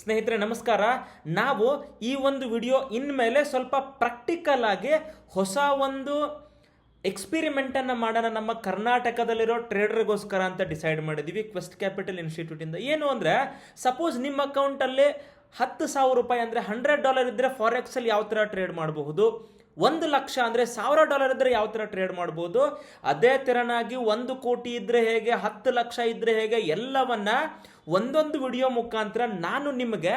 ಸ್ನೇಹಿತರೆ ನಮಸ್ಕಾರ. ನಾವು ಈ ಒಂದು ವಿಡಿಯೋ ಇನ್ಮೇಲೆ ಸ್ವಲ್ಪ ಪ್ರಾಕ್ಟಿಕಲ್ ಆಗಿ ಹೊಸ ಒಂದು ಎಕ್ಸ್ಪಿರಿಮೆಂಟನ್ನು ಮಾಡೋಣ ನಮ್ಮ ಕರ್ನಾಟಕದಲ್ಲಿರೋ ಟ್ರೇಡರ್ಗೋಸ್ಕರ ಅಂತ ಡಿಸೈಡ್ ಮಾಡಿದ್ದೀವಿ ಕ್ವೆಸ್ಟ್ ಕ್ಯಾಪಿಟಲ್ ಇನ್ಸ್ಟಿಟ್ಯೂಟಿಂದ. ಏನು ಅಂದರೆ, ಸಪೋಸ್ ನಿಮ್ಮ ಅಕೌಂಟಲ್ಲಿ $10,000 ಅಂದರೆ $100 ಇದ್ದರೆ ಫಾರೆಕ್ಸಲ್ಲಿ ಯಾವ ಥರ ಟ್ರೇಡ್ ಮಾಡಬಹುದು, $1,00,000 ಅಂದರೆ $1,000 ಇದ್ದರೆ ಯಾವ ಥರ ಟ್ರೇಡ್ ಮಾಡ್ಬೋದು, ಅದೇ ಥರನಾಗಿ 1,00,00,000 ಇದ್ದರೆ ಹೇಗೆ, 10,00,000 ಇದ್ದರೆ ಹೇಗೆ, ಎಲ್ಲವನ್ನ ಒಂದೊಂದು ವಿಡಿಯೋ ಮುಖಾಂತರ ನಾನು ನಿಮಗೆ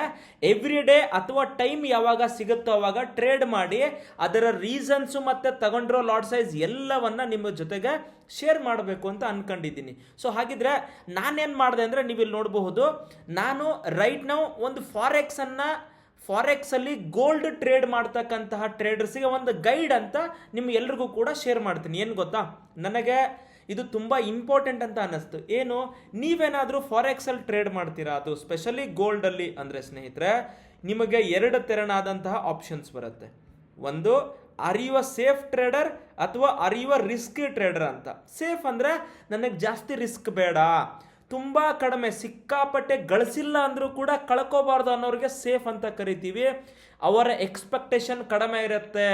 ಎವ್ರಿ ಡೇ ಅಥವಾ ಟೈಮ್ ಯಾವಾಗ ಸಿಗುತ್ತೋ ಅವಾಗ ಟ್ರೇಡ್ ಮಾಡಿ ಅದರ ರೀಸನ್ಸು ಮತ್ತು ತಗೊಂಡಿರೋ ಲಾಟ್ ಸೈಜ್ ಎಲ್ಲವನ್ನ ನಿಮ್ಮ ಜೊತೆಗೆ ಶೇರ್ ಮಾಡಬೇಕು ಅಂತ ಅನ್ಕೊಂಡಿದ್ದೀನಿ. ಸೊ ಹಾಗಿದ್ರೆ ನಾನೇನು ಮಾಡಿದೆ ಅಂದರೆ, ನೀವು ಇಲ್ಲಿ ನೋಡಬಹುದು, ನಾನು ರೈಟ್ ನಾವು ಒಂದು ಫಾರೆಕ್ಸಲ್ಲಿ ಗೋಲ್ಡ್ ಟ್ರೇಡ್ ಮಾಡ್ತಕ್ಕಂತಹ ಟ್ರೇಡರ್ಸಿಗೆ ಒಂದು ಗೈಡ್ ಅಂತ ನಿಮ್ಗೆಲ್ರಿಗೂ ಕೂಡ ಶೇರ್ ಮಾಡ್ತೀನಿ. ಏನು ಗೊತ್ತಾ, ನನಗೆ ಇದು ತುಂಬ ಇಂಪಾರ್ಟೆಂಟ್ ಅಂತ ಅನ್ನಿಸ್ತು. ಏನು, ನೀವೇನಾದರೂ ಫಾರೆಕ್ಸಲ್ಲಿ ಟ್ರೇಡ್ ಮಾಡ್ತೀರಾ, ಅದು ಸ್ಪೆಷಲಿ ಗೋಲ್ಡಲ್ಲಿ ಅಂದರೆ ಸ್ನೇಹಿತರೆ, ನಿಮಗೆ ಎರಡು ತೆರನಾದಂತಹ ಆಪ್ಷನ್ಸ್ ಬರುತ್ತೆ. ಒಂದು, are you a safe trader ಅಥವಾ are you a risky trader ಅಂತ. ಸೇಫ್ ಅಂದರೆ ನನಗೆ ಜಾಸ್ತಿ ರಿಸ್ಕ್ ಬೇಡ, ತುಂಬ ಕಡಿಮೆ, ಸಿಕ್ಕಾಪಟ್ಟೆ ಗಳಿಸಿಲ್ಲ ಅಂದರೂ ಕೂಡ ಕಳ್ಕೋಬಾರ್ದು ಅನ್ನೋರಿಗೆ ಸೇಫ್ ಅಂತ ಕರಿತೀವಿ. ಅವರ ಎಕ್ಸ್ಪೆಕ್ಟೇಷನ್ ಕಡಿಮೆ ಇರುತ್ತೆ.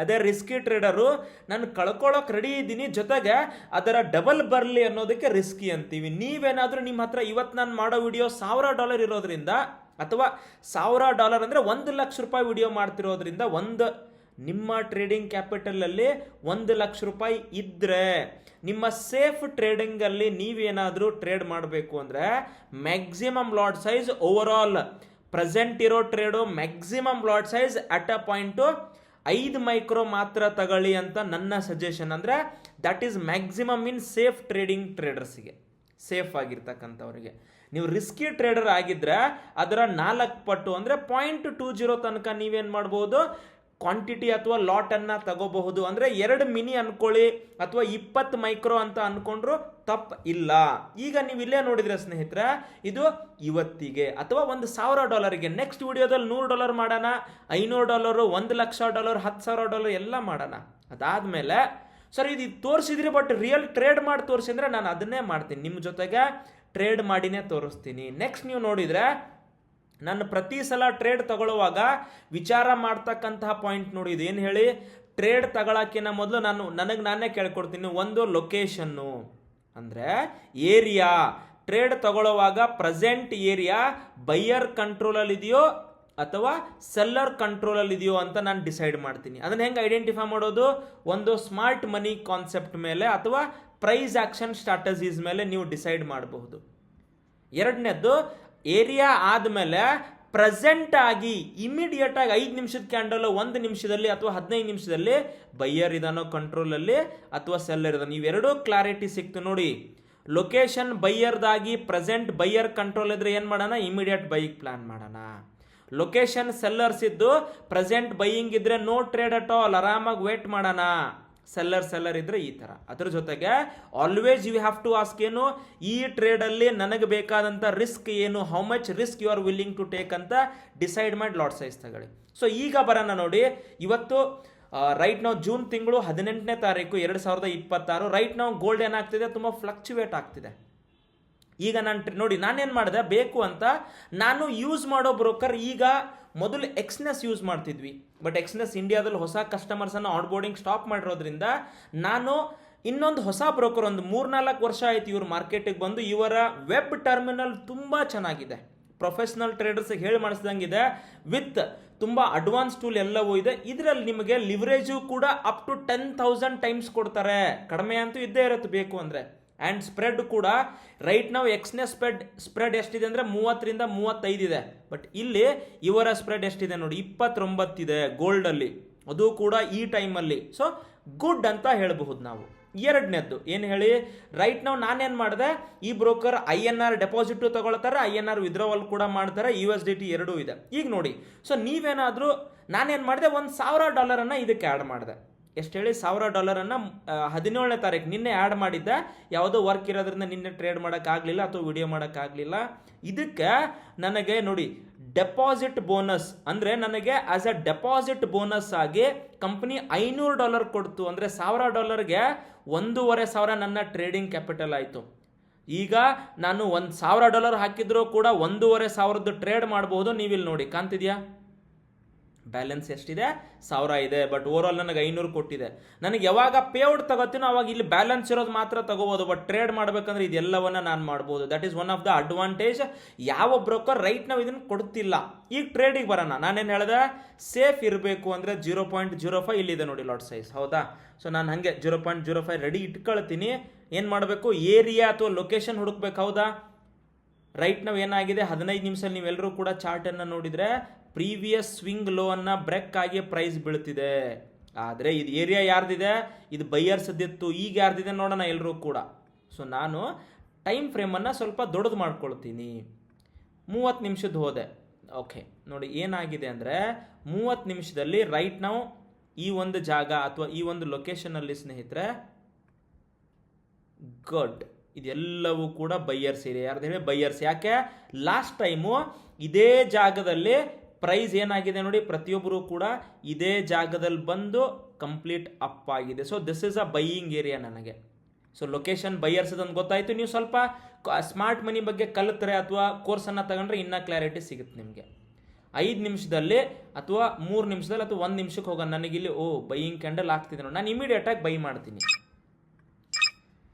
ಅದೇ ರಿಸ್ಕಿ ಟ್ರೇಡರು, ನಾನು ಕಳ್ಕೊಳ್ಳೋಕೆ ರೆಡಿ ಇದ್ದೀನಿ, ಜೊತೆಗೆ ಅದರ ಡಬಲ್ ಬರಲಿ ಅನ್ನೋದಕ್ಕೆ ರಿಸ್ಕಿ ಅಂತೀವಿ. ನೀವೇನಾದರೂ ನಿಮ್ಮ ಹತ್ರ ಇವತ್ತು ನಾನು ಮಾಡೋ ವಿಡಿಯೋ $1,000 ಇರೋದ್ರಿಂದ, ಅಥವಾ $1,000 ಅಂದರೆ $1,00,000 ವಿಡಿಯೋ ಮಾಡ್ತಿರೋದ್ರಿಂದ, ನಿಮ್ಮ ಟ್ರೇಡಿಂಗ್ ಕ್ಯಾಪಿಟಲಲ್ಲಿ $1,00,000 ಇದ್ದರೆ ನಿಮ್ಮ ಸೇಫ್ ಟ್ರೇಡಿಂಗಲ್ಲಿ ನೀವೇನಾದರೂ ಟ್ರೇಡ್ ಮಾಡಬೇಕು ಅಂದರೆ maximum lot size over all present ಇರೋ trade maximum lot size at a point 5 micro ಮಾತ್ರ ತಗೊಳ್ಳಿ ಅಂತ ನನ್ನ ಸಜೆಷನ್. ಅಂದರೆ that is maximum in safe trading ಟ್ರೇಡರ್ಸಿಗೆ, ಸೇಫ್ ಆಗಿರ್ತಕ್ಕಂಥವ್ರಿಗೆ. ನೀವು ರಿಸ್ಕಿ ಟ್ರೇಡರ್ ಆಗಿದ್ರೆ ಅದರ 4 ಪಟ್ಟು ಅಂದರೆ 0.20 ತನಕ ನೀವೇನು ಮಾಡ್ಬೋದು, ಕ್ವಾಂಟಿಟಿ ಅಥವಾ ಲಾಟನ್ನು ತಗೋಬಹುದು. ಅಂದರೆ 2 ಮಿನಿ ಅನ್ಕೊಳ್ಳಿ ಅಥವಾ 20 ಮೈಕ್ರೋ ಅಂತ ಅನ್ಕೊಂಡ್ರು ತಪ್ಪು ಇಲ್ಲ. ಈಗ ನೀವು ಇಲ್ಲೇ ನೋಡಿದ್ರೆ ಸ್ನೇಹಿತರೆ, ಇದು ಇವತ್ತಿಗೆ ಅಥವಾ $1,000ಗೆ. ನೆಕ್ಸ್ಟ್ ವಿಡಿಯೋದಲ್ಲಿ $100 ಮಾಡೋಣ, $500, $1,00,000, $10,000 ಎಲ್ಲ ಮಾಡೋಣ. ಅದಾದಮೇಲೆ ಸರ್ ಇದು ತೋರಿಸಿದ್ರಿ ಬಟ್ ರಿಯಲ್ ಟ್ರೇಡ್ ಮಾಡಿ ತೋರಿಸಿದ್ರೆ ನಾನು ಅದನ್ನೇ ಮಾಡ್ತೀನಿ, ನಿಮ್ಮ ಜೊತೆಗೆ ಟ್ರೇಡ್ ಮಾಡಿನೇ ತೋರಿಸ್ತೀನಿ. ನೆಕ್ಸ್ಟ್ ನೀವು ನೋಡಿದರೆ, ನಾನು ಪ್ರತಿ ಸಲ ಟ್ರೇಡ್ ತಗೊಳ್ಳುವಾಗ ವಿಚಾರ ಮಾಡ್ತಕ್ಕಂತಹ ಪಾಯಿಂಟ್ ನೋಡಿ, ಇದು ಏನು ಹೇಳಿ, ಟ್ರೇಡ್ ತಗೊಳಕ್ಕಿಂತ ಮೊದಲು ನನಗೆ ನಾನೇ ಕೇಳ್ಕೊಡ್ತೀನಿ, ಒಂದು ಲೊಕೇಶನ್ನು ಅಂದರೆ ಏರಿಯಾ. ಟ್ರೇಡ್ ತಗೊಳ್ಳುವಾಗ ಪ್ರೆಸೆಂಟ್ ಏರಿಯಾ ಬೈಯರ್ ಕಂಟ್ರೋಲಲ್ಲಿ ಇದೆಯೋ ಅಥವಾ ಸೆಲ್ಲರ್ ಕಂಟ್ರೋಲಲ್ಲಿ ಇದೆಯೋ ಅಂತ ನಾನು ಡಿಸೈಡ್ ಮಾಡ್ತೀನಿ. ಅದನ್ನು ಹೆಂಗೆ ಐಡೆಂಟಿಫೈ ಮಾಡೋದು, ಒಂದು ಸ್ಮಾರ್ಟ್ ಮನಿ ಕಾನ್ಸೆಪ್ಟ್ ಮೇಲೆ ಅಥವಾ ಪ್ರೈಸ್ ಆಕ್ಷನ್ ಸ್ಟ್ರಾಟಜೀಸ್ ಮೇಲೆ ನೀವು ಡಿಸೈಡ್ ಮಾಡಬಹುದು. ಎರಡನೇದ್ದು, ಏರಿಯಾ ಆದಮೇಲೆ ಪ್ರೆಸೆಂಟ್ ಆಗಿ ಇಮಿಡಿಯೇಟ್ ಆಗಿ 5 ನಿಮಿಷದ ಕ್ಯಾಂಡಲ್ 1 ನಿಮಿಷದಲ್ಲಿ ಅಥವಾ 15 ನಿಮಿಷದಲ್ಲಿ ಬೈಯರ್ ಇದಾನೋ ಕಂಟ್ರೋಲಲ್ಲಿ ಅಥವಾ ಸೆಲ್ಲರ್ ಇದಾನೋ, ಇವೆರಡೂ ಕ್ಲಾರಿಟಿ ಸಿಕ್ತು ನೋಡಿ. ಲೊಕೇಶನ್ ಬೈಯರ್ದಾಗಿ ಪ್ರೆಸೆಂಟ್ ಬೈಯರ್ ಕಂಟ್ರೋಲ್ ಇದ್ರೆ ಏನು ಮಾಡೋಣ, ಇಮಿಡಿಯೇಟ್ ಬೈಯಿಂಗ್ ಪ್ಲಾನ್ ಮಾಡೋಣ. ಲೊಕೇಶನ್ ಸೆಲ್ಲರ್ಸ್ ಇದ್ದು ಪ್ರೆಸೆಂಟ್ ಬೈಯಿಂಗ್ ಇದ್ರೆ ನೋ ಟ್ರೇಡ್ ಅಟ್ ಆಲ್, ಆರಾಮಾಗಿ ವೇಟ್ ಮಾಡೋಣ. ಸೆಲ್ಲರ್ ಇದ್ರೆ ಈ ಥರ. ಅದ್ರ ಜೊತೆಗೆ always you have to ask, ಏನು ಈ ಟ್ರೇಡಲ್ಲಿ ನನಗೆ ಬೇಕಾದಂಥ ರಿಸ್ಕ್ ಏನು, how much risk you are willing to take ಅಂತ ಡಿಸೈಡ್ ಮಾಡಿ ಲಾಟ್ ಸೈಜ್ ತಗೊಳ್ಳಿ. ಸೊ ಈಗ ಬರೋಣ ನೋಡಿ, ಇವತ್ತು ರೈಟ್ ನಾವು ಜೂನ್ ತಿಂಗಳು 18ನೇ ತಾರೀಕು 2026. ರೈಟ್ ನಾವು ಗೋಲ್ಡ್ ಏನಾಗ್ತಿದೆ, ತುಂಬ ಫ್ಲಕ್ಚುವೇಟ್ ಆಗ್ತಿದೆ. ಈಗ ನೋಡಿ ನಾನೇನು ಮಾಡಿದೆ, ಬೇಕು ಅಂತ ನಾನು ಯೂಸ್ ಮಾಡೋ ಬ್ರೋಕರ್, ಈಗ ಮೊದಲು ಎಕ್ಸ್ನೆಸ್ ಯೂಸ್ ಮಾಡ್ತಿದ್ವಿ, ಬಟ್ ಎಕ್ಸ್ನೆಸ್ ಇಂಡಿಯಾದಲ್ಲಿ ಹೊಸ ಕಸ್ಟಮರ್ಸನ್ನು ಆನ್ಬೋರ್ಡಿಂಗ್ ಸ್ಟಾಪ್ ಮಾಡಿರೋದ್ರಿಂದ ನಾನು ಇನ್ನೊಂದು ಹೊಸ ಬ್ರೋಕರ್, ಒಂದು 3-4 ವರ್ಷ ಆಯ್ತು ಇವ್ರ ಮಾರ್ಕೆಟಿಗೆ ಬಂದು. ಇವರ ವೆಬ್ ಟರ್ಮಿನಲ್ ತುಂಬ ಚೆನ್ನಾಗಿದೆ, ಪ್ರೊಫೆಷನಲ್ ಟ್ರೇಡರ್ಸ್ಗೆ ಹೇಳಿ ಮಾಡಿಸ್ದಂಗಿದೆ, ವಿತ್ ತುಂಬ ಅಡ್ವಾನ್ಸ್ ಟೂಲ್ ಎಲ್ಲವೂ ಇದೆ. ಇದರಲ್ಲಿ ನಿಮಗೆ ಲಿವರೇಜು ಕೂಡ ಅಪ್ ಟು 10,000 ಟೈಮ್ಸ್ ಕೊಡ್ತಾರೆ. ಕಡಿಮೆ ಅಂತೂ ಇದ್ದೇ ಇರುತ್ತೆ ಬೇಕು ಅಂದರೆ. ಆ್ಯಂಡ್ ಸ್ಪ್ರೆಡ್ ಕೂಡ ರೈಟ್ ನಾವು ಎಕ್ಸ್ನೆಸ್ ಸ್ಪ್ರೆಡ್ ಎಷ್ಟಿದೆ ಅಂದರೆ 30ರಿಂದ 35 ಇದೆ, ಬಟ್ ಇಲ್ಲಿ ಇವರ ಸ್ಪ್ರೆಡ್ ಎಷ್ಟಿದೆ ನೋಡಿ, 29 ಇದೆ ಗೋಲ್ಡಲ್ಲಿ, ಅದು ಕೂಡ ಈ ಟೈಮಲ್ಲಿ. ಸೊ ಗುಡ್ ಅಂತ ಹೇಳಬಹುದು ನಾವು. ಎರಡನೇದ್ದು ಏನು ಹೇಳಿ, ರೈಟ್ ನಾವು ನಾನೇನು ಮಾಡಿದೆ, ಈ ಬ್ರೋಕರ್ INR ಡೆಪಾಸಿಟು ತಗೊಳ್ತಾರೆ, INR ವಿಡ್ರಾವಲ್ ಕೂಡ ಮಾಡ್ತಾರೆ, USDT ಎರಡೂ ಇದೆ. ಈಗ ನೋಡಿ, ಸೊ ನೀವೇನಾದರೂ, ನಾನೇನು ಮಾಡಿದೆ, $1,000 ಇದಕ್ಕೆ ಆ್ಯಡ್ ಮಾಡಿದೆ. ಎಷ್ಟು ಹೇಳಿ, $1,000 17ನೇ ತಾರೀಕು ನಿನ್ನೆ ಆ್ಯಡ್ ಮಾಡಿದ್ದೆ. ಯಾವುದೋ ವರ್ಕ್ ಇರೋದ್ರಿಂದ ನಿನ್ನೆ ಟ್ರೇಡ್ ಮಾಡೋಕ್ಕಾಗಲಿಲ್ಲ ಅಥವಾ ವಿಡಿಯೋ ಮಾಡೋಕ್ಕಾಗಲಿಲ್ಲ. ಇದಕ್ಕೆ ನನಗೆ ನೋಡಿ ಡೆಪಾಸಿಟ್ ಬೋನಸ್ ಅಂದರೆ ನನಗೆ ಆಸ್ ಎ ಡೆಪಾಸಿಟ್ ಬೋನಸ್ ಆಗಿ ಕಂಪ್ನಿ $500 ಕೊಡ್ತು. ಅಂದರೆ $1,000ಗೆ 1,500 ನನ್ನ ಟ್ರೇಡಿಂಗ್ ಕ್ಯಾಪಿಟಲ್ ಆಯಿತು. ಈಗ ನಾನು $1,000 ಹಾಕಿದ್ರೂ ಕೂಡ $1,500 ಟ್ರೇಡ್ ಮಾಡಬಹುದು. ನೀವಿಲ್ಲಿ ನೋಡಿ ಕಾಣ್ತಿದ್ಯಾ, ಬ್ಯಾಲೆನ್ಸ್ ಎಷ್ಟಿದೆ, 1000 ಇದೆ. ಬಟ್ ಓವರ್ ನನಗೆ 500 ಕೊಟ್ಟಿದೆ. ನನಗೆ ಯಾವಾಗ ಪೇಔಟ್ ತಗೋತೀನೋ ಅವಾಗ ಇಲ್ಲಿ ಬ್ಯಾಲೆನ್ಸ್ ಇರೋದು ಮಾತ್ರ ತಗೋಬಹುದು. ಬಟ್ ಟ್ರೇಡ್ ಮಾಡ್ಬೇಕಂದ್ರೆ ಇದೆಲ್ಲವನ್ನ ನಾನು ಮಾಡ್ಬೋದು. That is one of the advantage. ಯಾವ ಬ್ರೋಕರ್ ರೈಟ್ ನಾವು ಇದನ್ನು ಕೊಡ್ತಿಲ್ಲ. ಈಗ ಟ್ರೇಡಿಗೆ ಬರೋಣ. ನಾನೇನು ಹೇಳಿದೆ, ಸೇಫ್ ಇರಬೇಕು ಅಂದರೆ 0.05 ಇಲ್ಲಿದೆ ನೋಡಿ ಲಾಟ್ ಸೈಜ್, ಹೌದಾ? ಸೊ ನಾನು ಹಾಗೆ 0.05 ರೆಡಿ ಇಟ್ಕೊಳ್ತೀನಿ. ಏನು ಮಾಡಬೇಕು, ಏರಿಯಾ ಅಥವಾ ಲೊಕೇಶನ್ ಹುಡುಕ್ಬೇಕು, ಹೌದಾ? ರೈಟ್ ನಾವು ಏನಾಗಿದೆ, 15 ನಿಮಿಷದಲ್ಲಿ ನೀವೆಲ್ಲರೂ ಕೂಡ ಚಾರ್ಟನ್ನು ನೋಡಿದರೆ ಪ್ರೀವಿಯಸ್ ಸ್ವಿಂಗ್ ಲೋ ಅನ್ನು ಬ್ರೇಕ್ ಆಗಿ ಪ್ರೈಸ್ ಬೀಳ್ತಿದೆ. ಆದರೆ ಇದು ಏರಿಯಾ ಯಾರ್ದಿದೆ, ಇದು ಬೈಯರ್ಸ್ದಿತ್ತು. ಈಗ ಯಾರ್ದಿದೆ ನೋಡೋಣ ಎಲ್ಲರೂ ಕೂಡ. ಸೊ ನಾನು ಟೈಮ್ ಫ್ರೇಮನ್ನು ಸ್ವಲ್ಪ ದೊಡ್ಡದು ಮಾಡ್ಕೊಳ್ತೀನಿ. 30 ನಿಮಿಷದ ಹೋದೆ. ಓಕೆ, ನೋಡಿ ಏನಾಗಿದೆ ಅಂದರೆ 30 ನಿಮಿಷದಲ್ಲಿ ರೈಟ್ ನಾವು ಈ ಒಂದು ಜಾಗ ಅಥವಾ ಈ ಒಂದು ಲೊಕೇಶನಲ್ಲಿ ಸ್ನೇಹಿತರೆ, ಗುಡ್, ಇದೆಲ್ಲವೂ ಕೂಡ ಬೈಯರ್ಸ್ ಇದೆ. ಯಾರ್ದು ಹೇಳಿ, ಬೈಯರ್ಸ್. ಯಾಕೆ, ಲಾಸ್ಟ್ ಟೈಮು ಇದೇ ಜಾಗದಲ್ಲಿ ಪ್ರೈಸ್ ಏನಾಗಿದೆ ನೋಡಿ, ಪ್ರತಿಯೊಬ್ಬರು ಕೂಡ ಇದೇ ಜಾಗದಲ್ಲಿ ಬಂದು ಕಂಪ್ಲೀಟ್ ಅಪ್ ಆಗಿದೆ. So this is a buying area ನನಗೆ. ಸೊ ಲೊಕೇಶನ್ ಬೈಯರ್ಸ್ ಅದೊಂದು ಗೊತ್ತಾಯಿತು. ನೀವು ಸ್ವಲ್ಪ ಸ್ಮಾರ್ಟ್ ಮನಿ ಬಗ್ಗೆ ಕಲಿತ್ರೆ ಅಥವಾ ಕೋರ್ಸನ್ನು ತಗೊಂಡ್ರೆ ಇನ್ನೂ ಕ್ಲಾರಿಟಿ ಸಿಗುತ್ತೆ ನಿಮಗೆ. 5 ನಿಮಿಷದಲ್ಲಿ ಅಥವಾ 3 ನಿಮಿಷದಲ್ಲಿ ಅಥವಾ 1 ನಿಮಿಷಕ್ಕೆ ಹೋಗೋಣ. ನನಗಿಲ್ಲಿ ಬೈಯಿಂಗ್ ಕ್ಯಾಂಡಲ್ ಆಗ್ತಿದೆ ನೋಡಿ, ನಾನು ಇಮಿಡಿಯೇಟಾಗಿ ಬೈ ಮಾಡ್ತೀನಿ.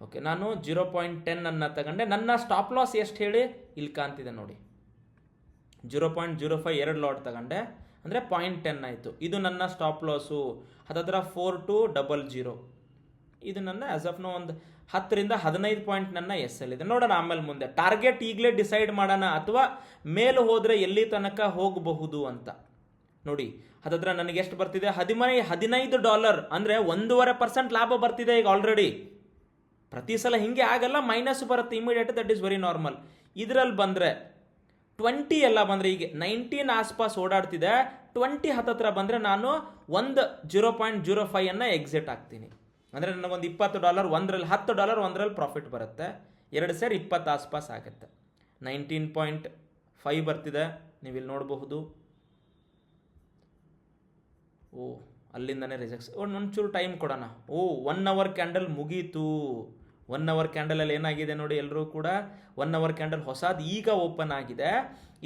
ಓಕೆ, ನಾನು 0.10 ಅನ್ನು ತಗೊಂಡೆ. ನನ್ನ ಸ್ಟಾಪ್ ಲಾಸ್ ಎಷ್ಟು ಹೇಳಿ, ಇಲ್ಲಿ ಕಾಣ್ತಿದೆ ನೋಡಿ, 0.05 2 ಲಾಟ್ ತಗೊಂಡೆ, ಅಂದರೆ 0.10 ಆಯಿತು. ಇದು ನನ್ನ ಸ್ಟಾಪ್ ಲಾಸು. ಹತ್ತತ್ರ 4200. ಇದು ನನ್ನ ಆಸ್ ಆಫ್ ನೋ ಒಂದು 10 ರಿಂದ 15 ಪಾಯಿಂಟ್ ನನ್ನ ಎಸ್ ಎಲ್ ಇದೆ. ನೋಡೋಣ ಆಮೇಲೆ ಮುಂದೆ. ಟಾರ್ಗೆಟ್ ಈಗಲೇ ಡಿಸೈಡ್ ಮಾಡೋಣ ಅಥವಾ ಮೇಲೆ ಹೋದರೆ ಎಲ್ಲಿ ತನಕ ಹೋಗಬಹುದು ಅಂತ ನೋಡಿ. ಹತ್ತತ್ರ ನನಗೆ ಎಷ್ಟು ಬರ್ತಿದೆ, $15, ಅಂದರೆ 1.5% ಲಾಭ ಬರ್ತಿದೆ ಈಗ ಆಲ್ರೆಡಿ. ಪ್ರತಿ ಸಲ ಹಿಂಗೆ ಆಗಲ್ಲ, ಮೈನಸ್ ಬರುತ್ತೆ immediate. That is very normal. ಇದರಲ್ಲಿ ಬಂದರೆ 20 ಎಲ್ಲ ಬಂದರೆ, ಈಗ 19 ಆಸ್ಪಾಸ್ ಓಡಾಡ್ತಿದೆ. 20 ಹತ್ತತ್ರ ಬಂದರೆ ನಾನು ಒಂದು 0.05 ಅನ್ನು ಎಕ್ಸಿಟ್ ಆಗ್ತೀನಿ. ಅಂದರೆ ನನಗೊಂದು $20 ಒಂದರಲ್ಲಿ $10 ಒಂದರಲ್ಲಿ ಪ್ರಾಫಿಟ್ ಬರುತ್ತೆ. 2 ಸೇರಿ 20 ಆಸ್ಪಾಸ್ ಆಗುತ್ತೆ. 19.5 ಬರ್ತಿದೆ, ನೀವಿಲ್ಲಿ ನೋಡಬಹುದು. ಅಲ್ಲಿಂದನೇ ರಿಜೆಕ್ಟ್ಸ್. ಒಂಚೂರು ಟೈಮ್ ಕೊಡೋಣ. 1 ಅವರ್ ಕ್ಯಾಂಡಲ್ ಮುಗೀತು. 1 ಅವರ್ ಕ್ಯಾಂಡಲಲ್ಲಿ ಏನಾಗಿದೆ ನೋಡಿ ಎಲ್ಲರೂ ಕೂಡ, 1 ಅವರ್ ಕ್ಯಾಂಡಲ್ ಹೊಸದು ಈಗ ಓಪನ್ ಆಗಿದೆ.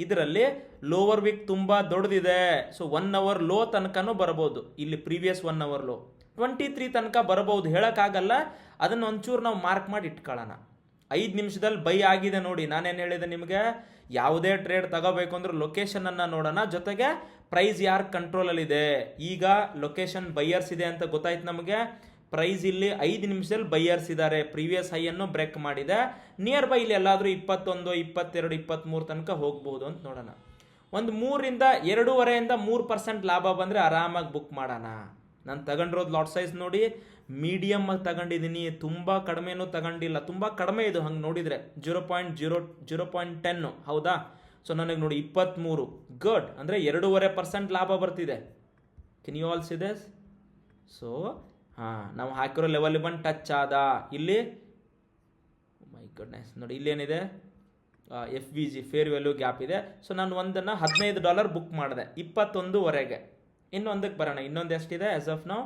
ಇದರಲ್ಲಿ ಲೋವರ್ ವೀಕ್ ತುಂಬ ದೊಡ್ಡದಿದೆ. ಸೊ 1 ಅವರ್ ಲೋ ತನಕನೂ ಬರ್ಬೋದು. ಇಲ್ಲಿ ಪ್ರೀವಿಯಸ್ 1 ಅವರ್ ಲೋ 23 ತನಕ ಬರಬಹುದು, ಹೇಳೋಕ್ಕಾಗಲ್ಲ. ಅದನ್ನು ಒಂಚೂರು ನಾವು ಮಾರ್ಕ್ ಮಾಡಿ ಇಟ್ಕೊಳ್ಳೋಣ. 5 ನಿಮಿಷದಲ್ಲಿ ಬೈ ಆಗಿದೆ ನೋಡಿ. ನಾನೇನು ಹೇಳಿದೆ ನಿಮಗೆ, ಯಾವುದೇ ಟ್ರೇಡ್ ತಗೋಬೇಕು ಅಂದ್ರೆ ಲೊಕೇಶನನ್ನು ನೋಡೋಣ, ಜೊತೆಗೆ ಪ್ರೈಸ್ ಯಾರು ಕಂಟ್ರೋಲಲ್ಲಿದೆ. ಈಗ ಲೊಕೇಶನ್ ಬೈಯರ್ಸ್ ಇದೆ ಅಂತ ಗೊತ್ತಾಯ್ತು ನಮಗೆ. ಪ್ರೈಸ್ ಇಲ್ಲಿ 5 ನಿಮಿಷದಲ್ಲಿ ಬೈಯರ್ಸ್ ಇದ್ದಾರೆ. ಪ್ರೀವಿಯಸ್ ಹೈಯನ್ನು ಬ್ರೇಕ್ ಮಾಡಿದೆ. ನಿಯರ್ ಬೈ ಇಲ್ಲಿ ಎಲ್ಲಾದರೂ 21, 22, 23 ತನಕ ಹೋಗ್ಬೋದು ಅಂತ ನೋಡೋಣ. ಒಂದು 2.5% ಲಾಭ ಬಂದರೆ ಆರಾಮಾಗಿ ಬುಕ್ ಮಾಡೋಣ. ನಾನು ತಗೊಂಡಿರೋದು ಲಾಟ್ ಸೈಜ್ ನೋಡಿ, ಮೀಡಿಯಮ್ ಆಗಿ ತಗೊಂಡಿದ್ದೀನಿ. ತುಂಬ ಕಡಿಮೆನೂ ತಗೊಂಡಿಲ್ಲ, ತುಂಬ ಕಡಿಮೆ ಇದು. ಹಂಗೆ ನೋಡಿದರೆ 0.10, ಹೌದಾ? ಸೊ ನನಗೆ ನೋಡಿ 23, ಗುಡ್, ಅಂದರೆ 2.5% ಲಾಭ ಬರ್ತಿದೆ. Can you all see this? So ನಾವು ಹಾಕಿರೋ ಲೆವೆಲ್ ಬಂದು ಟಚ್ ಆದ. ಇಲ್ಲಿ ಮೈ ಗುಡ್ನೆಸ್ ನೋಡಿ, ಇಲ್ಲೇನಿದೆ, FVG ಫೇರ್ ವ್ಯಾಲ್ಯೂ ಗ್ಯಾಪ್ ಇದೆ. ಸೊ ನಾನು ಒಂದನ್ನು $15 ಬುಕ್ ಮಾಡಿದೆ 21ವರೆಗೆ. ಇನ್ನೊಂದಕ್ಕೆ ಬರೋಣ. ಇನ್ನೊಂದು ಎಷ್ಟಿದೆ as of now?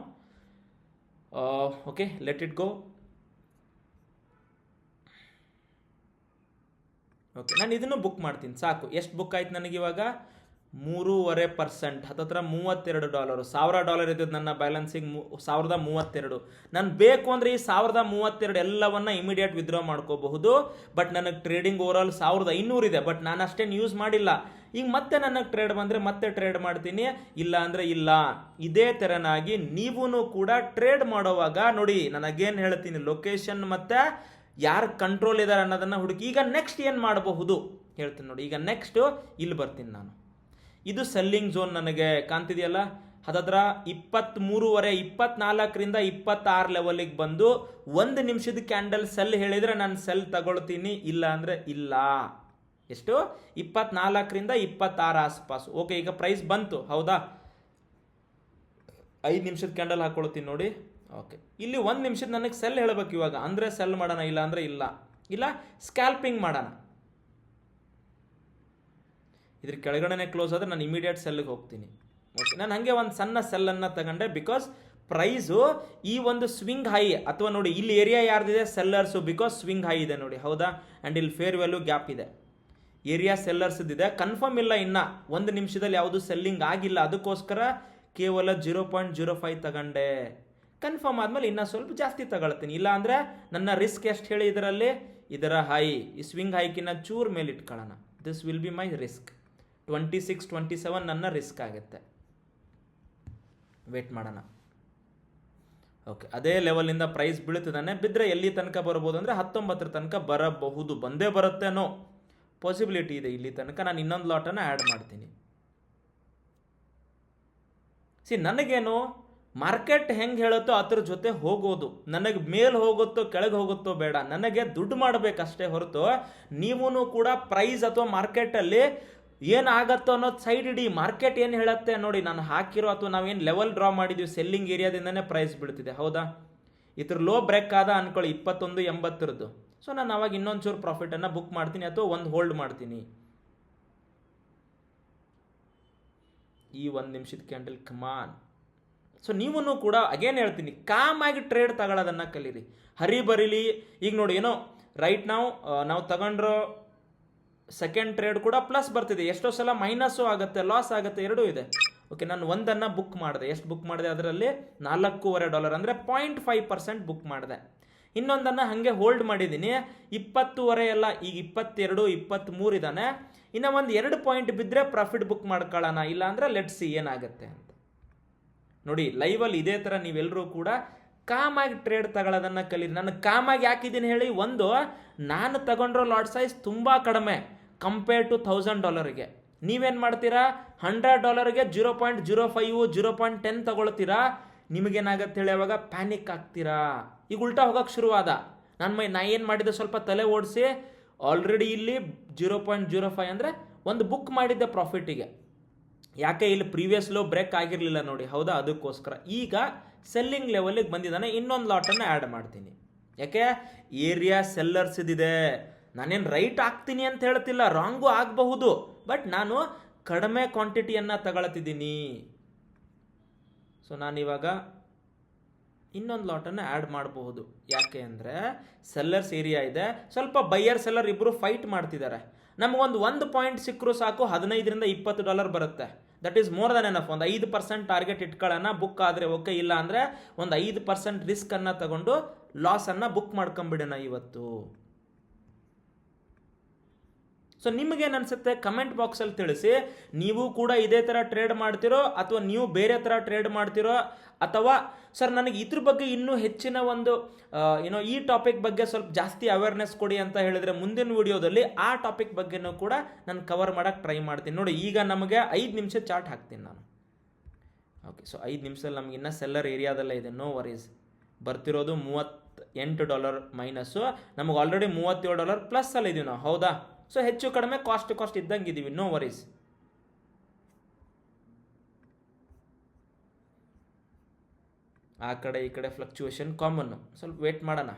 Okay, let it go. Okay, ನಾನು ಇದನ್ನು ಬುಕ್ ಮಾಡ್ತೀನಿ, ಸಾಕು. ಎಷ್ಟು ಬುಕ್ ಆಯ್ತು ನನಗಿವಾಗ? 3.5%, ಹತ್ತತ್ರ $32. $1000 ಇದ್ದದ್ದು ನನ್ನ ಬ್ಯಾಲೆನ್ಸಿಗೆ 1032. ನಾನು ಬೇಕು ಅಂದರೆ ಈ 1032 ಎಲ್ಲವನ್ನ ಇಮಿಡಿಯೇಟ್ ವಿತ್ಡ್ರಾ ಮಾಡ್ಕೋಬಹುದು. ಬಟ್ ನನಗೆ ಟ್ರೇಡಿಂಗ್ ಓವರ್ ಆಲ್ 1500 ಇದೆ. ಬಟ್ ನಾನು ಅಷ್ಟೇನು ಯೂಸ್ ಮಾಡಿಲ್ಲ. ಈಗ ಮತ್ತೆ ನನಗೆ ಟ್ರೇಡ್ ಬಂದರೆ ಮತ್ತೆ ಟ್ರೇಡ್ ಮಾಡ್ತೀನಿ, ಇಲ್ಲ ಅಂದರೆ ಇಲ್ಲ. ಇದೇ ಥರನಾಗಿ ನೀವೂ ಕೂಡ ಟ್ರೇಡ್ ಮಾಡೋವಾಗ ನೋಡಿ, ನನಗೇನು ಹೇಳ್ತೀನಿ, ಲೊಕೇಶನ್ ಮತ್ತು ಯಾರು ಕಂಟ್ರೋಲ್ ಇದ್ದಾರೆ ಅನ್ನೋದನ್ನು ಹುಡುಕಿ. ಈಗ ನೆಕ್ಸ್ಟ್ ಏನು ಮಾಡಬಹುದು ಹೇಳ್ತೀನಿ ನೋಡಿ. ಈಗ ನೆಕ್ಸ್ಟು ಇಲ್ಲಿ ಬರ್ತೀನಿ ನಾನು. ಇದು ಸೆಲ್ಲಿಂಗ್ ಝೋನ್ ನನಗೆ ಕಾಣ್ತಿದೆಯಲ್ಲ, ಹತ್ತತ್ರ 23.5, 24ರಿಂದ 26 ಲೆವೆಲಿಗೆ ಬಂದು 1 ನಿಮಿಷದ ಕ್ಯಾಂಡಲ್ ಸೆಲ್ ಹೇಳಿದರೆ ನಾನು ಸೆಲ್ ತಗೊಳ್ತೀನಿ, ಇಲ್ಲ ಅಂದರೆ ಇಲ್ಲ. ಎಷ್ಟು? 24ರಿಂದ 26 ಆಸ್ಪಾಸು. ಓಕೆ, ಈಗ ಪ್ರೈಸ್ ಬಂತು, ಹೌದಾ? 5 ನಿಮಿಷದ ಕ್ಯಾಂಡಲ್ ಹಾಕ್ಕೊಳ್ತೀನಿ ನೋಡಿ. ಓಕೆ, ಇಲ್ಲಿ 1 ನಿಮಿಷದ ನನಗೆ ಸೆಲ್ ಹೇಳಬೇಕು ಇವಾಗ. ಅಂದರೆ ಸೆಲ್ ಮಾಡೋಣ, ಇಲ್ಲ ಅಂದರೆ ಇಲ್ಲ. ಇಲ್ಲ ಸ್ಕ್ಯಾಲ್ಪಿಂಗ್ ಮಾಡೋಣ. ಇದ್ರ ಕೆಳಗಡೆ ಕ್ಲೋಸ್ ಆದರೆ ನಾನು ಇಮಿಡಿಯೇಟ್ ಸೆಲ್ಗೆ ಹೋಗ್ತೀನಿ. ಓಕೆ, ನಾನು ಹಾಗೆ ಒಂದು ಸಣ್ಣ ಸೆಲ್ಲನ್ನು ತಗೊಂಡೆ. ಬಿಕಾಸ್ ಪ್ರೈಸು ಈ ಒಂದು ಸ್ವಿಂಗ್ ಹೈ ಅಥವಾ ನೋಡಿ ಇಲ್ಲಿ ಏರಿಯಾ ಯಾರ್ದಿದೆ ಸೆಲ್ಲರ್ಸು, ಬಿಕಾಸ್ ಸ್ವಿಂಗ್ ಹೈ ಇದೆ ನೋಡಿ, ಹೌದಾ. ಆ್ಯಂಡ್ ಇಲ್ಲಿ ಫೇರ್ ವ್ಯಾಲ್ಯೂ ಗ್ಯಾಪ್ ಇದೆ, ಏರಿಯಾ ಸೆಲ್ಲರ್ಸ್ದಿದೆ. ಕನ್ಫರ್ಮ್ ಇಲ್ಲ, ಇನ್ನು ಒಂದು ನಿಮಿಷದಲ್ಲಿ ಯಾವುದು ಸೆಲ್ಲಿಂಗ್ ಆಗಿಲ್ಲ, ಅದಕ್ಕೋಸ್ಕರ ಕೇವಲ 0.05 ತಗೊಂಡೆ. ಕನ್ಫರ್ಮ್ ಆದಮೇಲೆ ಇನ್ನೂ ಸ್ವಲ್ಪ ಜಾಸ್ತಿ ತಗೊಳ್ತೀನಿ, ಇಲ್ಲ ಅಂದರೆ ನನ್ನ ರಿಸ್ಕ್ ಎಷ್ಟು ಹೇಳಿ ಇದರಲ್ಲಿ, ಇದರ ಹೈ ಈ ಸ್ವಿಂಗ್ ಹೈಕಿನ್ನ ಚೂರ್ ಮೇಲೆ ಇಟ್ಕೊಳ್ಳೋಣ. This will be my risk. 26-27 ನನ್ನ ರಿಸ್ಕ್ ಆಗುತ್ತೆ. ವೇಟ್ ಮಾಡೋಣ. ಓಕೆ, ಅದೇ ಲೆವೆಲಿಂದ ಪ್ರೈಸ್ ಬೀಳ್ತಿದ್ದಾನೆ. ಬಿದ್ದರೆ ಎಲ್ಲಿ ತನಕ ಬರ್ಬೋದು ಅಂದರೆ 19 ತನಕ ಬರಬಹುದು, ಬಂದೇ ಬರುತ್ತೇನೋ ಪಾಸಿಬಿಲಿಟಿ ಇದೆ. ಇಲ್ಲಿ ತನಕ ನಾನು ಇನ್ನೊಂದು ಲಾಟನ್ನು ಆ್ಯಡ್ ಮಾಡ್ತೀನಿ. ನನಗೇನು ಮಾರ್ಕೆಟ್ ಹೆಂಗೆ ಹೇಳುತ್ತೋ ಅದ್ರ ಜೊತೆ ಹೋಗೋದು, ನನಗೆ ಮೇಲೆ ಹೋಗುತ್ತೋ ಕೆಳಗೆ ಹೋಗುತ್ತೋ ಬೇಡ, ನನಗೆ ದುಡ್ಡು ಮಾಡಬೇಕಷ್ಟೇ ಹೊರತು ನೀವೂ ಕೂಡ ಪ್ರೈಸ್ ಅಥವಾ ಮಾರ್ಕೆಟಲ್ಲಿ ಏನಾಗತ್ತೋ ಅನ್ನೋದು ಸೈಡ್ ಇಡಿ. ಮಾರ್ಕೆಟ್ ಏನು ಹೇಳುತ್ತೆ ನೋಡಿ, ನಾನು ಹಾಕಿರೋ ಅಥವಾ ನಾವೇನು ಲೆವೆಲ್ ಡ್ರಾ ಮಾಡಿದ್ವಿ ಸೆಲ್ಲಿಂಗ್ ಏರಿಯಾದಿಂದನೇ ಪ್ರೈಸ್ ಬೀಳ್ತಿದೆ, ಹೌದಾ. ಇದ್ರ ಲೋ ಬ್ರೇಕ್ ಆದ ಅನ್ಕೊಳ್ಳಿ 21.80. ಸೊ ನಾನು ಅವಾಗ ಇನ್ನೊಂದು ಚೂರು ಪ್ರಾಫಿಟನ್ನು ಬುಕ್ ಮಾಡ್ತೀನಿ ಅಥವಾ ಒಂದು ಹೋಲ್ಡ್ ಮಾಡ್ತೀನಿ. ಈ 1 ನಿಮಿಷದ ಕ್ಯಾಂಡಲ್ ಕಮಾನ್. ಸೊ ನೀವೂ ಕೂಡ ಅಗೇನ್ ಹೇಳ್ತೀನಿ, ಕಾಮಾಗಿ ಟ್ರೇಡ್ ತಗೊಳ್ಳೋದನ್ನು ಕಲೀರಿ, ಹರಿ ಬರೀಲಿ. ಈಗ ನೋಡಿ ಏನೋ ರೈಟ್ ನಾವು ತಗೊಂಡ್ರೋ ಸೆಕೆಂಡ್ ಟ್ರೇಡ್ ಕೂಡ ಪ್ಲಸ್ ಬರ್ತಿದೆ, ಎಷ್ಟೋ ಸಲ ಮೈನಸ್ಸು ಆಗುತ್ತೆ, ಲಾಸ್ ಆಗುತ್ತೆ, ಎರಡೂ ಇದೆ. ಓಕೆ, ನಾನು ಒಂದನ್ನು ಬುಕ್ ಮಾಡಿದೆ. ಎಷ್ಟು ಬುಕ್ ಮಾಡಿದೆ ಅದರಲ್ಲಿ $4.25 ಅಂದರೆ 0.5% ಬುಕ್ ಮಾಡಿದೆ. ಇನ್ನೊಂದನ್ನು ಹಾಗೆ ಹೋಲ್ಡ್ ಮಾಡಿದ್ದೀನಿ 20.5 ಎಲ್ಲ, ಈಗ 22, 23 ಇದ್ದಾನೆ. ಇನ್ನು ಒಂದು 2 ಪಾಯಿಂಟ್ ಬಿದ್ದರೆ ಪ್ರಾಫಿಟ್ ಬುಕ್ ಮಾಡ್ಕೊಳ್ಳೋಣ, ಇಲ್ಲ ಅಂದರೆ ಲೆಟ್ಸ್ ಸಿ ಏನಾಗುತ್ತೆ ಅಂತ. ನೋಡಿ ಲೈವಲ್ಲಿ ಇದೇ ಥರ ನೀವೆಲ್ಲರೂ ಕೂಡ ಕಾಮಾಗಿ ಟ್ರೇಡ್ ತಗೊಳ್ಳೋದನ್ನು ಕಲೀರಿ. ನಾನು ಕಾಮಾಗಿ ಯಾಕಿದ್ದೀನಿ ಹೇಳಿ, ಒಂದು ನಾನು ತಗೊಂಡಿರೋ ಲಾಟ್ ಸೈಜ್ ತುಂಬ ಕಡಿಮೆ ಕಂಪೇರ್ ಟು $1,000. ನೀವೇನು ಮಾಡ್ತೀರಾ, $100 0.05 0.10 ತಗೊಳ್ತೀರಾ. ನಿಮಗೇನಾಗತ್ತೆ ಹೇಳಿ, ಅವಾಗ ಪ್ಯಾನಿಕ್ ಆಗ್ತೀರಾ. ಈಗ ಉಲ್ಟಾ ಹೋಗೋಕೆ ಶುರುವಾದ. ನಾ ಏನು ಮಾಡಿದ್ದೆ, ಸ್ವಲ್ಪ ತಲೆ ಓಡಿಸಿ ಆಲ್ರೆಡಿ ಇಲ್ಲಿ 0.05 ಅಂದರೆ ಒಂದು ಬುಕ್ ಮಾಡಿದ್ದೆ ಪ್ರಾಫಿಟಿಗೆ. ಯಾಕೆ ಇಲ್ಲಿ ಪ್ರೀವಿಯಸ್ ಲೋ ಬ್ರೇಕ್ ಆಗಿರಲಿಲ್ಲ ನೋಡಿ, ಹೌದಾ. ಅದಕ್ಕೋಸ್ಕರ ಈಗ ಸೆಲ್ಲಿಂಗ್ ಲೆವೆಲಿಗೆ ಬಂದಿದ್ದಾನೆ. ಇನ್ನೊಂದು ಲಾಟನ್ನು ಆ್ಯಡ್ ಮಾಡ್ತೀನಿ. ಯಾಕೆ, ಏರಿಯಾ ಸೆಲ್ಲರ್ಸ್ ಇದಿದೆ. ನಾನೇನು ರೈಟ್ ಆಗ್ತೀನಿ ಅಂತ ಹೇಳ್ತಿಲ್ಲ, ರಾಂಗು ಆಗಬಹುದು, ಬಟ್ ನಾನು ಕಡಿಮೆ ಕ್ವಾಂಟಿಟಿಯನ್ನು ತಗೊಳ್ತಿದ್ದೀನಿ. ಸೊ ನಾನಿವಾಗ ಇನ್ನೊಂದು ಲಾಟನ್ನು ಆ್ಯಡ್ ಮಾಡಬಹುದು. ಯಾಕೆ ಅಂದರೆ ಸೆಲ್ಲರ್ಸ್ ಏರಿಯಾ ಇದೆ, ಸ್ವಲ್ಪ ಬೈಯರ್ ಸೆಲ್ಲರ್ ಇಬ್ಬರು ಫೈಟ್ ಮಾಡ್ತಿದ್ದಾರೆ. ನಮಗೊಂದು ಪಾಯಿಂಟ್ ಸಿಕ್ಕರೂ ಸಾಕು, $15-20 ಬರುತ್ತೆ. That is more than enough. ಒಂದು 5% ಟಾರ್ಗೆಟ್ ಇಟ್ಕೊಳ್ಳೋಣ, ಬುಕ್ ಆದರೆ ಓಕೆ, ಇಲ್ಲ ಅಂದರೆ ಒಂದು 5% ರಿಸ್ಕನ್ನು ತಗೊಂಡು ಲಾಸನ್ನು ಬುಕ್ ಮಾಡ್ಕೊಂಬಿಡೋಣ ಇವತ್ತು. ಸೊ ನಿಮಗೇನು ಅನಿಸುತ್ತೆ ಕಮೆಂಟ್ ಬಾಕ್ಸಲ್ಲಿ ತಿಳಿಸಿ. ನೀವು ಕೂಡ ಇದೇ ಥರ ಟ್ರೇಡ್ ಮಾಡ್ತಿರೋ ಅಥವಾ ನೀವು ಬೇರೆ ಥರ ಟ್ರೇಡ್ ಮಾಡ್ತಿರೋ, ಅಥವಾ ಸರ್ ನನಗೆ ಇದ್ರ ಬಗ್ಗೆ ಇನ್ನೂ ಹೆಚ್ಚಿನ ಒಂದು ಈ ಟಾಪಿಕ್ ಬಗ್ಗೆ ಸ್ವಲ್ಪ ಜಾಸ್ತಿ ಅವೇರ್ನೆಸ್ ಕೊಡಿ ಅಂತ ಹೇಳಿದರೆ ಮುಂದಿನ ವಿಡಿಯೋದಲ್ಲಿ ಆ ಟಾಪಿಕ್ ಬಗ್ಗೆನೂ ಕೂಡ ನಾನು ಕವರ್ ಮಾಡೋಕ್ಕೆ ಟ್ರೈ ಮಾಡ್ತೀನಿ. ನೋಡಿ ಈಗ ನಮಗೆ 5 ನಿಮಿಷ ಚಾರ್ಟ್ ಹಾಕ್ತೀನಿ ನಾನು. ಓಕೆ, ಸೊ 5 ನಿಮಿಷದಲ್ಲಿ ನಮ್ಗೆ ಇನ್ನೂ ಸೆಲ್ಲರ್ ಏರಿಯಾದಲ್ಲೇ ಇದೆ, ನೋ ವರೀಸ್. ಬರ್ತಿರೋದು $38 ಮೈನಸ್ಸು, ನಮಗೆ ಆಲ್ರೆಡಿ $37 ಪ್ಲಸ್ಸಲ್ಲಿ ಇದೀವಿ ನಾವು, ಹೌದಾ. ಸೊ ಹೆಚ್ಚು ಕಡಿಮೆ ಕಾಸ್ಟ್ ಇದ್ದಂಗೆ ಇದ್ದೀವಿ, ನೋ ವರೀಸ್. ಆ ಕಡೆ ಈ ಕಡೆ ಫ್ಲಕ್ಚುಯೇಷನ್ ಕಾಮನ್ನು, ಸ್ವಲ್ಪ ವೇಟ್ ಮಾಡೋಣ.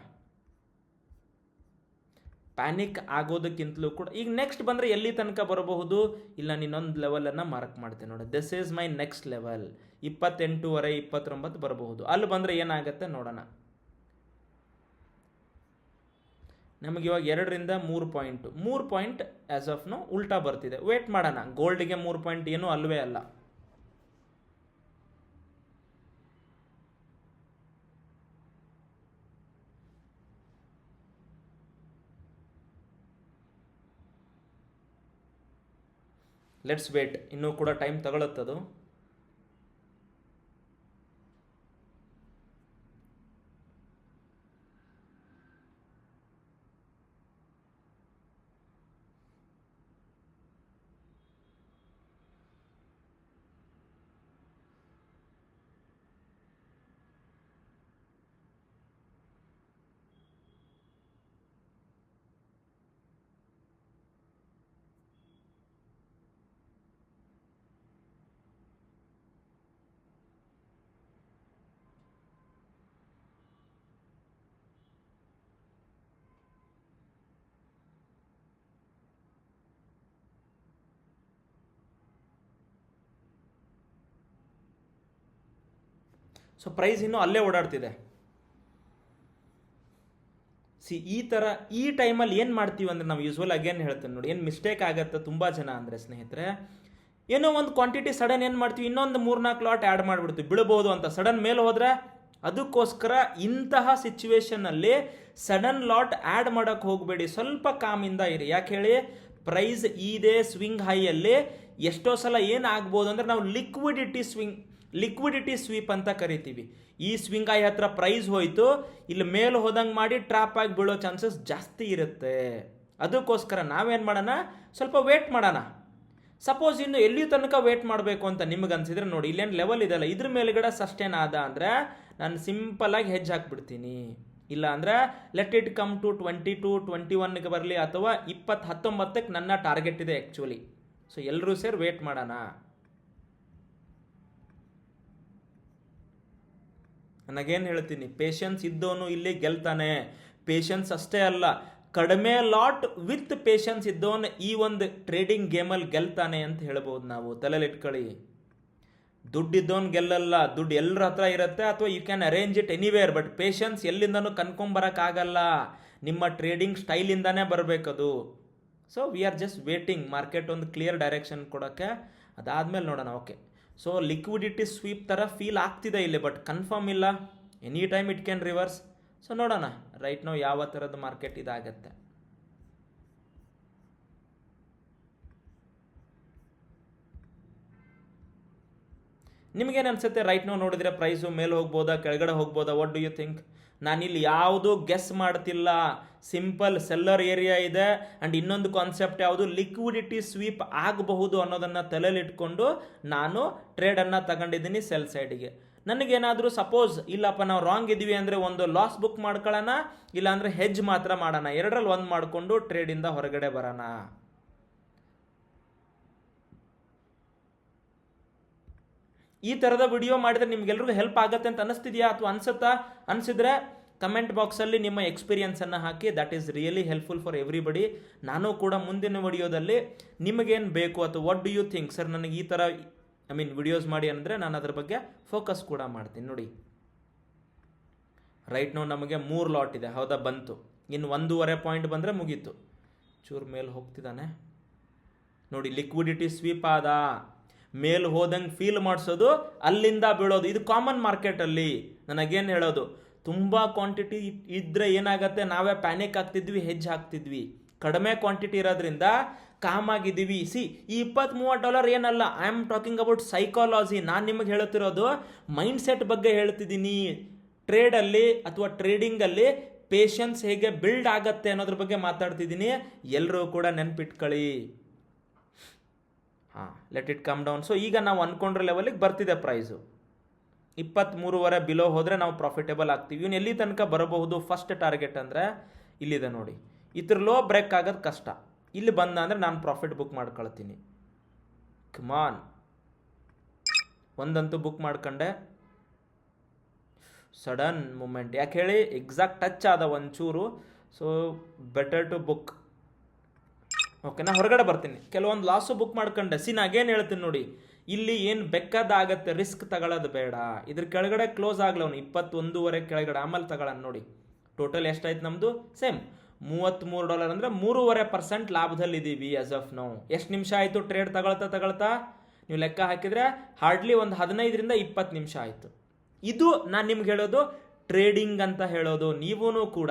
ಪ್ಯಾನಿಕ್ ಆಗೋದಕ್ಕಿಂತಲೂ ಕೂಡ ಈಗ ನೆಕ್ಸ್ಟ್ ಬಂದರೆ ಎಲ್ಲಿ ತನಕ ಬರಬಹುದು, ಇಲ್ಲ ಇನ್ನೊಂದು ಲೆವೆಲನ್ನು ಮಾರ್ಕ್ ಮಾಡ್ತೇನೆ ನೋಡಿ. This is my next level. 28.5 29 ಬರಬಹುದು. ಅಲ್ಲಿ ಬಂದರೆ ಏನಾಗುತ್ತೆ ನೋಡೋಣ. ನಮಗೆ ಇವಾಗ 2ರಿಂದ 3 ಪಾಯಿಂಟ್ ಆ್ಯಸ್ ಆಫ್ ನೋ ಉಲ್ಟಾ ಬರ್ತಿದೆ. ವೇಟ್ ಮಾಡೋಣ. ಗೋಲ್ಡ್ಗೆ 3 ಪಾಯಿಂಟ್ ಏನೂ ಅಲ್ವೇ ಅಲ್ಲ. ಲೆಟ್ಸ್ ವೇಟ್, ಇನ್ನೂ ಕೂಡ ಟೈಮ್ ತಗೊಳುತ್ತದು. ಸೊ ಪ್ರೈಸ್ ಇನ್ನೂ ಅಲ್ಲೇ ಓಡಾಡ್ತಿದೆ. ಈ ಥರ ಈ ಟೈಮಲ್ಲಿ ಏನು ಮಾಡ್ತೀವಿ ಅಂದರೆ ನಾವು ಯೂಸ್ವಲ್ ಅಗೇನ್ ಹೇಳ್ತೇನೆ ನೋಡಿ, ಏನು ಮಿಸ್ಟೇಕ್ ಆಗುತ್ತೆ ತುಂಬ ಜನ ಅಂದರೆ ಸ್ನೇಹಿತರೆ, ಏನೋ ಒಂದು ಕ್ವಾಂಟಿಟಿ ಸಡನ್ ಏನು ಮಾಡ್ತೀವಿ, ಇನ್ನೊಂದು 3-4 ಲಾಟ್ ಆ್ಯಡ್ ಮಾಡಿಬಿಡ್ತೀವಿ ಬೀಳ್ಬೋದು ಅಂತ, ಸಡನ್ ಮೇಲೆ ಹೋದರೆ. ಅದಕ್ಕೋಸ್ಕರ ಇಂತಹ ಸಿಚುವೇಶನಲ್ಲಿ ಸಡನ್ ಲಾಟ್ ಆ್ಯಡ್ ಮಾಡೋಕ್ಕೆ ಹೋಗಬೇಡಿ, ಸ್ವಲ್ಪ ಕಾಮಿಂದ ಇರಿ. ಯಾಕೆ ಹೇಳಿ, ಪ್ರೈಸ್ ಇದೆ ಸ್ವಿಂಗ್ ಹೈಯಲ್ಲಿ ಎಷ್ಟೋ ಸಲ ಏನಾಗ್ಬೋದು ಅಂದರೆ ನಾವು ಲಿಕ್ವಿಡಿಟಿ ಸ್ವೀಪ್ ಅಂತ ಕರಿತೀವಿ. ಈ ಸ್ವಿಂಗ್ ಹೈ ಹತ್ರ ಪ್ರೈಸ್ ಹೋಯ್ತು, ಇಲ್ಲಿ ಮೇಲೆ ಹೋದಂಗೆ ಮಾಡಿ ಟ್ರಾಪ್ ಆಗಿ ಬೀಳೋ ಚಾನ್ಸಸ್ ಜಾಸ್ತಿ ಇರುತ್ತೆ. ಅದಕ್ಕೋಸ್ಕರ ನಾವೇನು ಮಾಡೋಣ, ಸ್ವಲ್ಪ ವೇಟ್ ಮಾಡೋಣ. ಸಪೋಸ್ ಇನ್ನು ಎಲ್ಲಿಯೂ ತನಕ ವೇಟ್ ಮಾಡಬೇಕು ಅಂತ ನಿಮ್ಗೆ ಅನ್ಸಿದ್ರೆ ನೋಡಿ, ಇಲ್ಲೇನು ಲೆವೆಲ್ ಇದೆಯಲ್ಲ ಇದ್ರ ಮೇಲ್ಗಡೆ ಸಸ್ಟೇನ್ ಆದ ಅಂದರೆ ನಾನು ಸಿಂಪಲಾಗಿ ಹೆಜ್ಜೆ ಹಾಕ್ಬಿಡ್ತೀನಿ. ಇಲ್ಲ ಅಂದರೆ ಲೆಟ್ ಇಟ್ ಕಮ್ ಟು 22, 21ಗೆ ಬರಲಿ, ಅಥವಾ 19ಕ್ಕೆ ನನ್ನ ಟಾರ್ಗೆಟ್ ಇದೆ ಆ್ಯಕ್ಚುಲಿ. ಸೊ ಎಲ್ಲರೂ ಸೇರಿ ವೇಟ್ ಮಾಡೋಣ. ನನಗೇನು ಹೇಳ್ತೀನಿ, ಪೇಷನ್ಸ್ ಇದ್ದವನು ಇಲ್ಲಿ ಗೆಲ್ತಾನೆ. ಪೇಷನ್ಸ್ ಅಷ್ಟೇ ಅಲ್ಲ, ಕಡಿಮೆ ಲಾಟ್ ವಿತ್ ಪೇಷನ್ಸ್ ಇದ್ದವನು ಈ ಒಂದು ಟ್ರೇಡಿಂಗ್ ಗೇಮಲ್ಲಿ ಗೆಲ್ತಾನೆ ಅಂತ ಹೇಳ್ಬೋದು ನಾವು. ತಲೆಯಲ್ಲಿ ಇಟ್ಕೊಳ್ಳಿ, ದುಡ್ಡಿದ್ದವನು ಗೆಲ್ಲಲ್ಲ. ದುಡ್ಡು ಎಲ್ಲರ ಹತ್ರ ಇರುತ್ತೆ, ಅಥವಾ you can arrange it anywhere. But patience ಎಲ್ಲಿಂದನೂ ಕನ್ಕೊಂಬರೋಕ್ಕಾಗಲ್ಲ, ನಿಮ್ಮ ಟ್ರೇಡಿಂಗ್ ಸ್ಟೈಲಿಂದಾನೇ ಬರಬೇಕದು. So we are just waiting market ಒಂದು ಕ್ಲಿಯರ್ ಡೈರೆಕ್ಷನ್ ಕೊಡೋಕ್ಕೆ. ಅದಾದಮೇಲೆ ನೋಡೋಣ. ಓಕೆ, ಸೊ ಲಿಕ್ವಿಡಿಟಿ ಸ್ವೀಪ್ ಥರ ಫೀಲ್ ಆಗ್ತಿದೆ ಇಲ್ಲಿ, ಬಟ್ ಕನ್ಫರ್ಮ್ ಇಲ್ಲ. Any time it can reverse. So ನೋಡೋಣ ರೈಟ್ ನಾವು ಯಾವ ಥರದ ಮಾರ್ಕೆಟ್ ಇದಾಗತ್ತೆ. ನಿಮಗೇನು ಅನ್ಸುತ್ತೆ ರೈಟ್ ನಾವು ನೋಡಿದ್ರೆ ಪ್ರೈಸು ಮೇಲೆ ಹೋಗ್ಬೋದಾ ಕೆಳಗಡೆ ಹೋಗ್ಬೋದಾ? What do you think? ನಾನಿಲ್ಲಿ ಯಾವುದೂ ಗೆಸ್ ಮಾಡ್ತಿಲ್ಲ. ಸಿಂಪಲ್ ಸೆಲ್ಲರ್ ಏರಿಯಾ ಇದೆ, ಆ್ಯಂಡ್ ಇನ್ನೊಂದು ಕಾನ್ಸೆಪ್ಟ್ ಯಾವುದು, ಲಿಕ್ವಿಡಿಟಿ ಸ್ವೀಪ್ ಆಗಬಹುದು ಅನ್ನೋದನ್ನು ತಲೆಯಲ್ಲಿ ಇಟ್ಕೊಂಡು ನಾನು ಟ್ರೇಡನ್ನು ತಗೊಂಡಿದ್ದೀನಿ ಸೆಲ್ ಸೈಡಿಗೆ. ನನಗೇನಾದರೂ ಸಪೋಸ್ ಇಲ್ಲಪ್ಪ ನಾವು ರಾಂಗ್ ಇದ್ದೀವಿ ಅಂದರೆ ಒಂದು ಲಾಸ್ ಬುಕ್ ಮಾಡ್ಕೊಳ್ಳೋಣ, ಇಲ್ಲಾಂದರೆ ಹೆಜ್ ಮಾತ್ರ ಮಾಡೋಣ. ಎರಡರಲ್ಲಿ ಒಂದು ಮಾಡಿಕೊಂಡು ಟ್ರೇಡಿಂದ ಹೊರಗಡೆ ಬರೋಣ. ಈ ಥರದ ವಿಡಿಯೋ ಮಾಡಿದ್ರೆ ನಿಮ್ಗೆಲ್ರಿಗೂ ಹೆಲ್ಪ್ ಆಗುತ್ತೆ ಅಂತ ಅನಿಸ್ತಿದೆಯಾ ಅಥವಾ ಅನಿಸುತ್ತಾ? ಅನಿಸಿದ್ರೆ ಕಮೆಂಟ್ ಬಾಕ್ಸಲ್ಲಿ ನಿಮ್ಮ ಎಕ್ಸ್ಪೀರಿಯನ್ಸನ್ನು ಹಾಕಿ. That is really helpful for everybody. ನಾನು ಕೂಡ ಮುಂದಿನ ವಿಡಿಯೋದಲ್ಲಿ ನಿಮಗೇನು ಬೇಕು ಅಥವಾ what do you think sir ನನಗೆ ಈ ಥರ ವಿಡಿಯೋಸ್ ಮಾಡಿ ಅಂದರೆ ನಾನು ಅದ್ರ ಬಗ್ಗೆ ಫೋಕಸ್ ಕೂಡ ಮಾಡ್ತೀನಿ. ನೋಡಿ ರೈಟ್ ನಾವು ನಮಗೆ 3 ಲಾಟ್ ಇದೆ, ಹೌದಾ? ಬಂತು. ಇನ್ನು 1.5 ಪಾಯಿಂಟ್ ಬಂದರೆ ಮುಗೀತು. ಚೂರು ಮೇಲೆ ಹೋಗ್ತಿದ್ದಾನೆ ನೋಡಿ, ಲಿಕ್ವಿಡಿಟಿ ಸ್ವೀಪ್ ಆದ. ಮೇಲ್ ಹೋದಂಗೆ ಫೀಲ್ ಮಾಡಿಸೋದು, ಅಲ್ಲಿಂದ ಬೀಳೋದು. ಇದು ಕಾಮನ್ ಮಾರ್ಕೆಟಲ್ಲಿ. ನನಗೇನು ಹೇಳೋದು, ತುಂಬ ಕ್ವಾಂಟಿಟಿ ಇದ್ದರೆ ಏನಾಗುತ್ತೆ, ನಾವೇ ಪ್ಯಾನಿಕ್ ಆಗ್ತಿದ್ವಿ, ಹೆಜ್ಜೆ ಹಾಕ್ತಿದ್ವಿ. ಕಡಿಮೆ ಕ್ವಾಂಟಿಟಿ ಇರೋದ್ರಿಂದ ಕಾಮ್ ಆಗಿದ್ದೀವಿ. ಈ $20-30 ಏನಲ್ಲ, I am talking about psychology. ನಾನು ನಿಮಗೆ ಹೇಳ್ತಿರೋದು ಮೈಂಡ್ ಸೆಟ್ ಬಗ್ಗೆ ಹೇಳ್ತಿದ್ದೀನಿ. ಟ್ರೇಡಲ್ಲಿ ಅಥವಾ ಟ್ರೇಡಿಂಗಲ್ಲಿ ಪೇಷನ್ಸ್ ಹೇಗೆ ಬಿಲ್ಡ್ ಆಗತ್ತೆ ಅನ್ನೋದ್ರ ಬಗ್ಗೆ ಮಾತಾಡ್ತಿದ್ದೀನಿ. ಎಲ್ಲರೂ ಕೂಡ ನೆನ್ಪಿಟ್ಕೊಳ್ಳಿ. Let it come down. So ಈಗ ನಾವು ಅಂದ್ಕೊಂಡ್ರೆ ಲೆವೆಲಿಗೆ ಬರ್ತಿದೆ ಪ್ರೈಸು. 23.5 ಬಿಲೋ ಹೋದರೆ ನಾವು ಪ್ರಾಫಿಟೇಬಲ್ ಆಗ್ತೀವಿ. ಇವನು ಎಲ್ಲಿ ತನಕ ಬರಬಹುದು? ಫಸ್ಟ್ ಟಾರ್ಗೆಟ್ ಅಂದರೆ ಇಲ್ಲಿದೆ ನೋಡಿ. ಇದ್ರ ಲೋ ಬ್ರೇಕ್ ಆಗೋದು ಕಷ್ಟ. ಇಲ್ಲಿ ಬಂದ ಅಂದರೆ ನಾನು ಪ್ರಾಫಿಟ್ ಬುಕ್ ಮಾಡ್ಕೊಳ್ತೀನಿ. ಕಮಾನ್, ಒಂದಂತೂ ಬುಕ್ ಮಾಡ್ಕೊಂಡೆ. ಸಡನ್ ಮೂಮೆಂಟ್ ಯಾಕೆ ಹೇಳಿ, ಎಕ್ಸಾಕ್ಟ್ ಟಚ್ ಆದ ಒಂಚೂರು. So better to book. Okay, ನಾ ಹೊರಗಡೆ ಬರ್ತೀನಿ. ಕೆಲವೊಂದು ಲಾಸು ಬುಕ್ ಮಾಡ್ಕೊಂಡೆ. ನಾಗೇನು ಹೇಳ್ತೀನಿ ನೋಡಿ, ಇಲ್ಲಿ ಏನು ಬೆಕ್ಕದಾಗತ್ತೆ, ರಿಸ್ಕ್ ತಗೊಳ್ಳೋದು ಬೇಡ. ಇದ್ರ ಕೆಳಗಡೆ ಕ್ಲೋಸ್ ಆಗ್ಲವನು 21.5 ಕೆಳಗಡೆ, ಆಮೇಲೆ ತಗೊಳ್ಳೋಣ. ನೋಡಿ ಟೋಟಲ್ ಎಷ್ಟಾಯ್ತು ನಮ್ಮದು? ಸೇಮ್ $33 ಅಂದರೆ 3.5% ಲಾಭದಲ್ಲಿದ್ದೀವಿ ಆಸ್ ಆಫ್ ನೌ. ಎಷ್ಟು ನಿಮಿಷ ಆಯಿತು ಟ್ರೇಡ್ ತಗೊಳ್ತಾ ನೀವು ಲೆಕ್ಕ ಹಾಕಿದರೆ ಹಾರ್ಡ್ಲಿ ಒಂದು 15ರಿಂದ 20 ನಿಮಿಷ ಆಯಿತು. ಇದು ನಾನು ನಿಮ್ಗೆ ಹೇಳೋದು ಟ್ರೇಡಿಂಗ್ ಅಂತ ಹೇಳೋದು. ನೀವೂ ಕೂಡ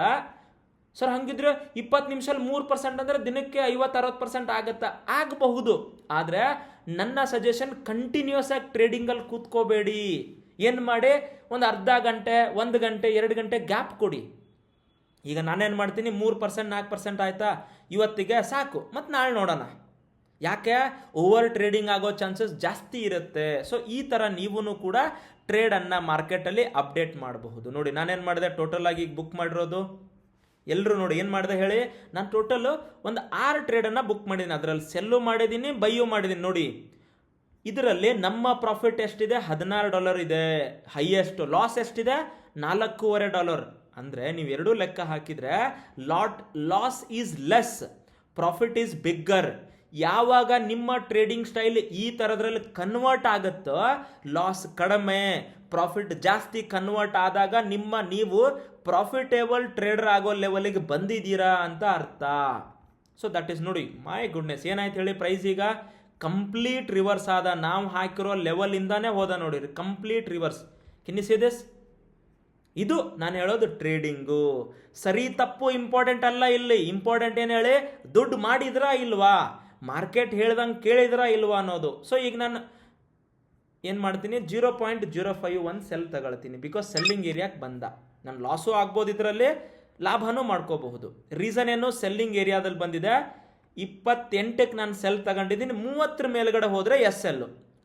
ಸರ್ ಹಂಗಿದ್ರೆ 20 ನಿಮಿಷದಲ್ಲಿ 3% ಅಂದರೆ ದಿನಕ್ಕೆ 50-60% ಆಗತ್ತಾ? ಆಗಬಹುದು. ಆದರೆ ನನ್ನ ಸಜೆಷನ್ ಕಂಟಿನ್ಯೂಸ್ ಆಗಿ ಟ್ರೇಡಿಂಗಲ್ಲಿ ಕೂತ್ಕೋಬೇಡಿ. ಏನು ಮಾಡಿ, ಒಂದು ಅರ್ಧ ಗಂಟೆ, 1 ಗಂಟೆ, 2 ಗಂಟೆ ಗ್ಯಾಪ್ ಕೊಡಿ. ಈಗ ನಾನೇನು ಮಾಡ್ತೀನಿ, 3% 4% ಆಯಿತಾ, ಇವತ್ತಿಗೆ ಸಾಕು, ಮತ್ತು ನಾಳೆ ನೋಡೋಣ. ಯಾಕೆ? ಓವರ್ ಟ್ರೇಡಿಂಗ್ ಆಗೋ ಚಾನ್ಸಸ್ ಜಾಸ್ತಿ ಇರುತ್ತೆ. ಸೊ ಈ ಥರ ನೀವೂ ಕೂಡ ಟ್ರೇಡನ್ನು ಮಾರ್ಕೆಟಲ್ಲಿ ಅಪ್ಡೇಟ್ ಮಾಡಬಹುದು. ನೋಡಿ ನಾನೇನು ಮಾಡಿದೆ, ಟೋಟಲ್ ಆಗಿ ಈಗ ಬುಕ್ ಮಾಡಿರೋದು ಎಲ್ಲರೂ ನೋಡಿ ಏನು ಮಾಡಿದೆ ಹೇಳಿ, ನಾನು ಟೋಟಲು ಒಂದು 6 ಟ್ರೇಡನ್ನು ಬುಕ್ ಮಾಡಿದ್ದೀನಿ. ಅದರಲ್ಲಿ ಸೆಲ್ಲು ಮಾಡಿದ್ದೀನಿ, ಬೈಯು ಮಾಡಿದ್ದೀನಿ. ನೋಡಿ ಇದರಲ್ಲಿ ನಮ್ಮ ಪ್ರಾಫಿಟ್ ಎಷ್ಟಿದೆ? $16 ಇದೆ. ಹೈಯೆಸ್ಟ್ ಲಾಸ್ ಎಷ್ಟಿದೆ? $4.25. ಅಂದರೆ ನೀವು ಎರಡೂ ಲೆಕ್ಕ ಹಾಕಿದರೆ loss is less, profit is bigger. ಯಾವಾಗ ನಿಮ್ಮ ಟ್ರೇಡಿಂಗ್ ಸ್ಟೈಲ್ ಈ ಥರದ್ರಲ್ಲಿ ಕನ್ವರ್ಟ್ ಆಗುತ್ತೋ ಲಾಸ್ ಕಡಿಮೆ, ಪ್ರಾಫಿಟ್ ಜಾಸ್ತಿ ಕನ್ವರ್ಟ್ ಆದಾಗ ನೀವು ಪ್ರಾಫಿಟೇಬಲ್ ಟ್ರೇಡರ್ ಆಗೋ ಲೆವೆಲಿಗೆ ಬಂದಿದ್ದೀರಾ ಅಂತ ಅರ್ಥ. ಸೊ ದಟ್ ಈಸ್ ನೋಡಿ, ಮೈ ಗುಡ್ನೆಸ್, ಏನಾಯ್ತು ಹೇಳಿ, ಪ್ರೈಸ್ ಈಗ ಕಂಪ್ಲೀಟ್ ರಿವರ್ಸ್ ಆದ. ನಾವು ಹಾಕಿರೋ ಲೆವೆಲಿಂದಾನೇ ಹೋದ ನೋಡಿ, complete reverse. Can you see this? ಇದು ನಾನು ಹೇಳೋದು ಟ್ರೇಡಿಂಗು. ಸರಿ ತಪ್ಪು ಇಂಪಾರ್ಟೆಂಟ್ ಅಲ್ಲ, ಇಲ್ಲಿ ಇಂಪಾರ್ಟೆಂಟ್ ಏನು ಹೇಳಿ, ದುಡ್ಡು ಮಾಡಿದ್ರಾ ಇಲ್ವಾ, ಮಾರ್ಕೆಟ್ ಹೇಳ್ದಂಗೆ ಕೇಳಿದ್ರಾ ಇಲ್ವಾ ಅನ್ನೋದು. ಸೊ ಈಗ ನಾನು ಏನು ಮಾಡ್ತೀನಿ, 0.051 ಸೆಲ್ ತಗೊಳ್ತೀನಿ, ಬಿಕಾಸ್ ಸೆಲ್ಲಿಂಗ್ ಏರಿಯಾಕ್ಕೆ ಬಂದ. ನಾನು ಲಾಸು ಆಗ್ಬೋದು, ಇದರಲ್ಲಿ ಲಾಭನೂ ಮಾಡ್ಕೋಬಹುದು. ರೀಸನ್ ಏನು, ಸೆಲ್ಲಿಂಗ್ ಏರಿಯಾದಲ್ಲಿ ಬಂದಿದೆ. 28ಕ್ಕೆ ನಾನು ಸೆಲ್ ತಗೊಂಡಿದ್ದೀನಿ, 30 ಮೇಲ್ಗಡೆ ಹೋದರೆ ಎಸ್ ಎಲ್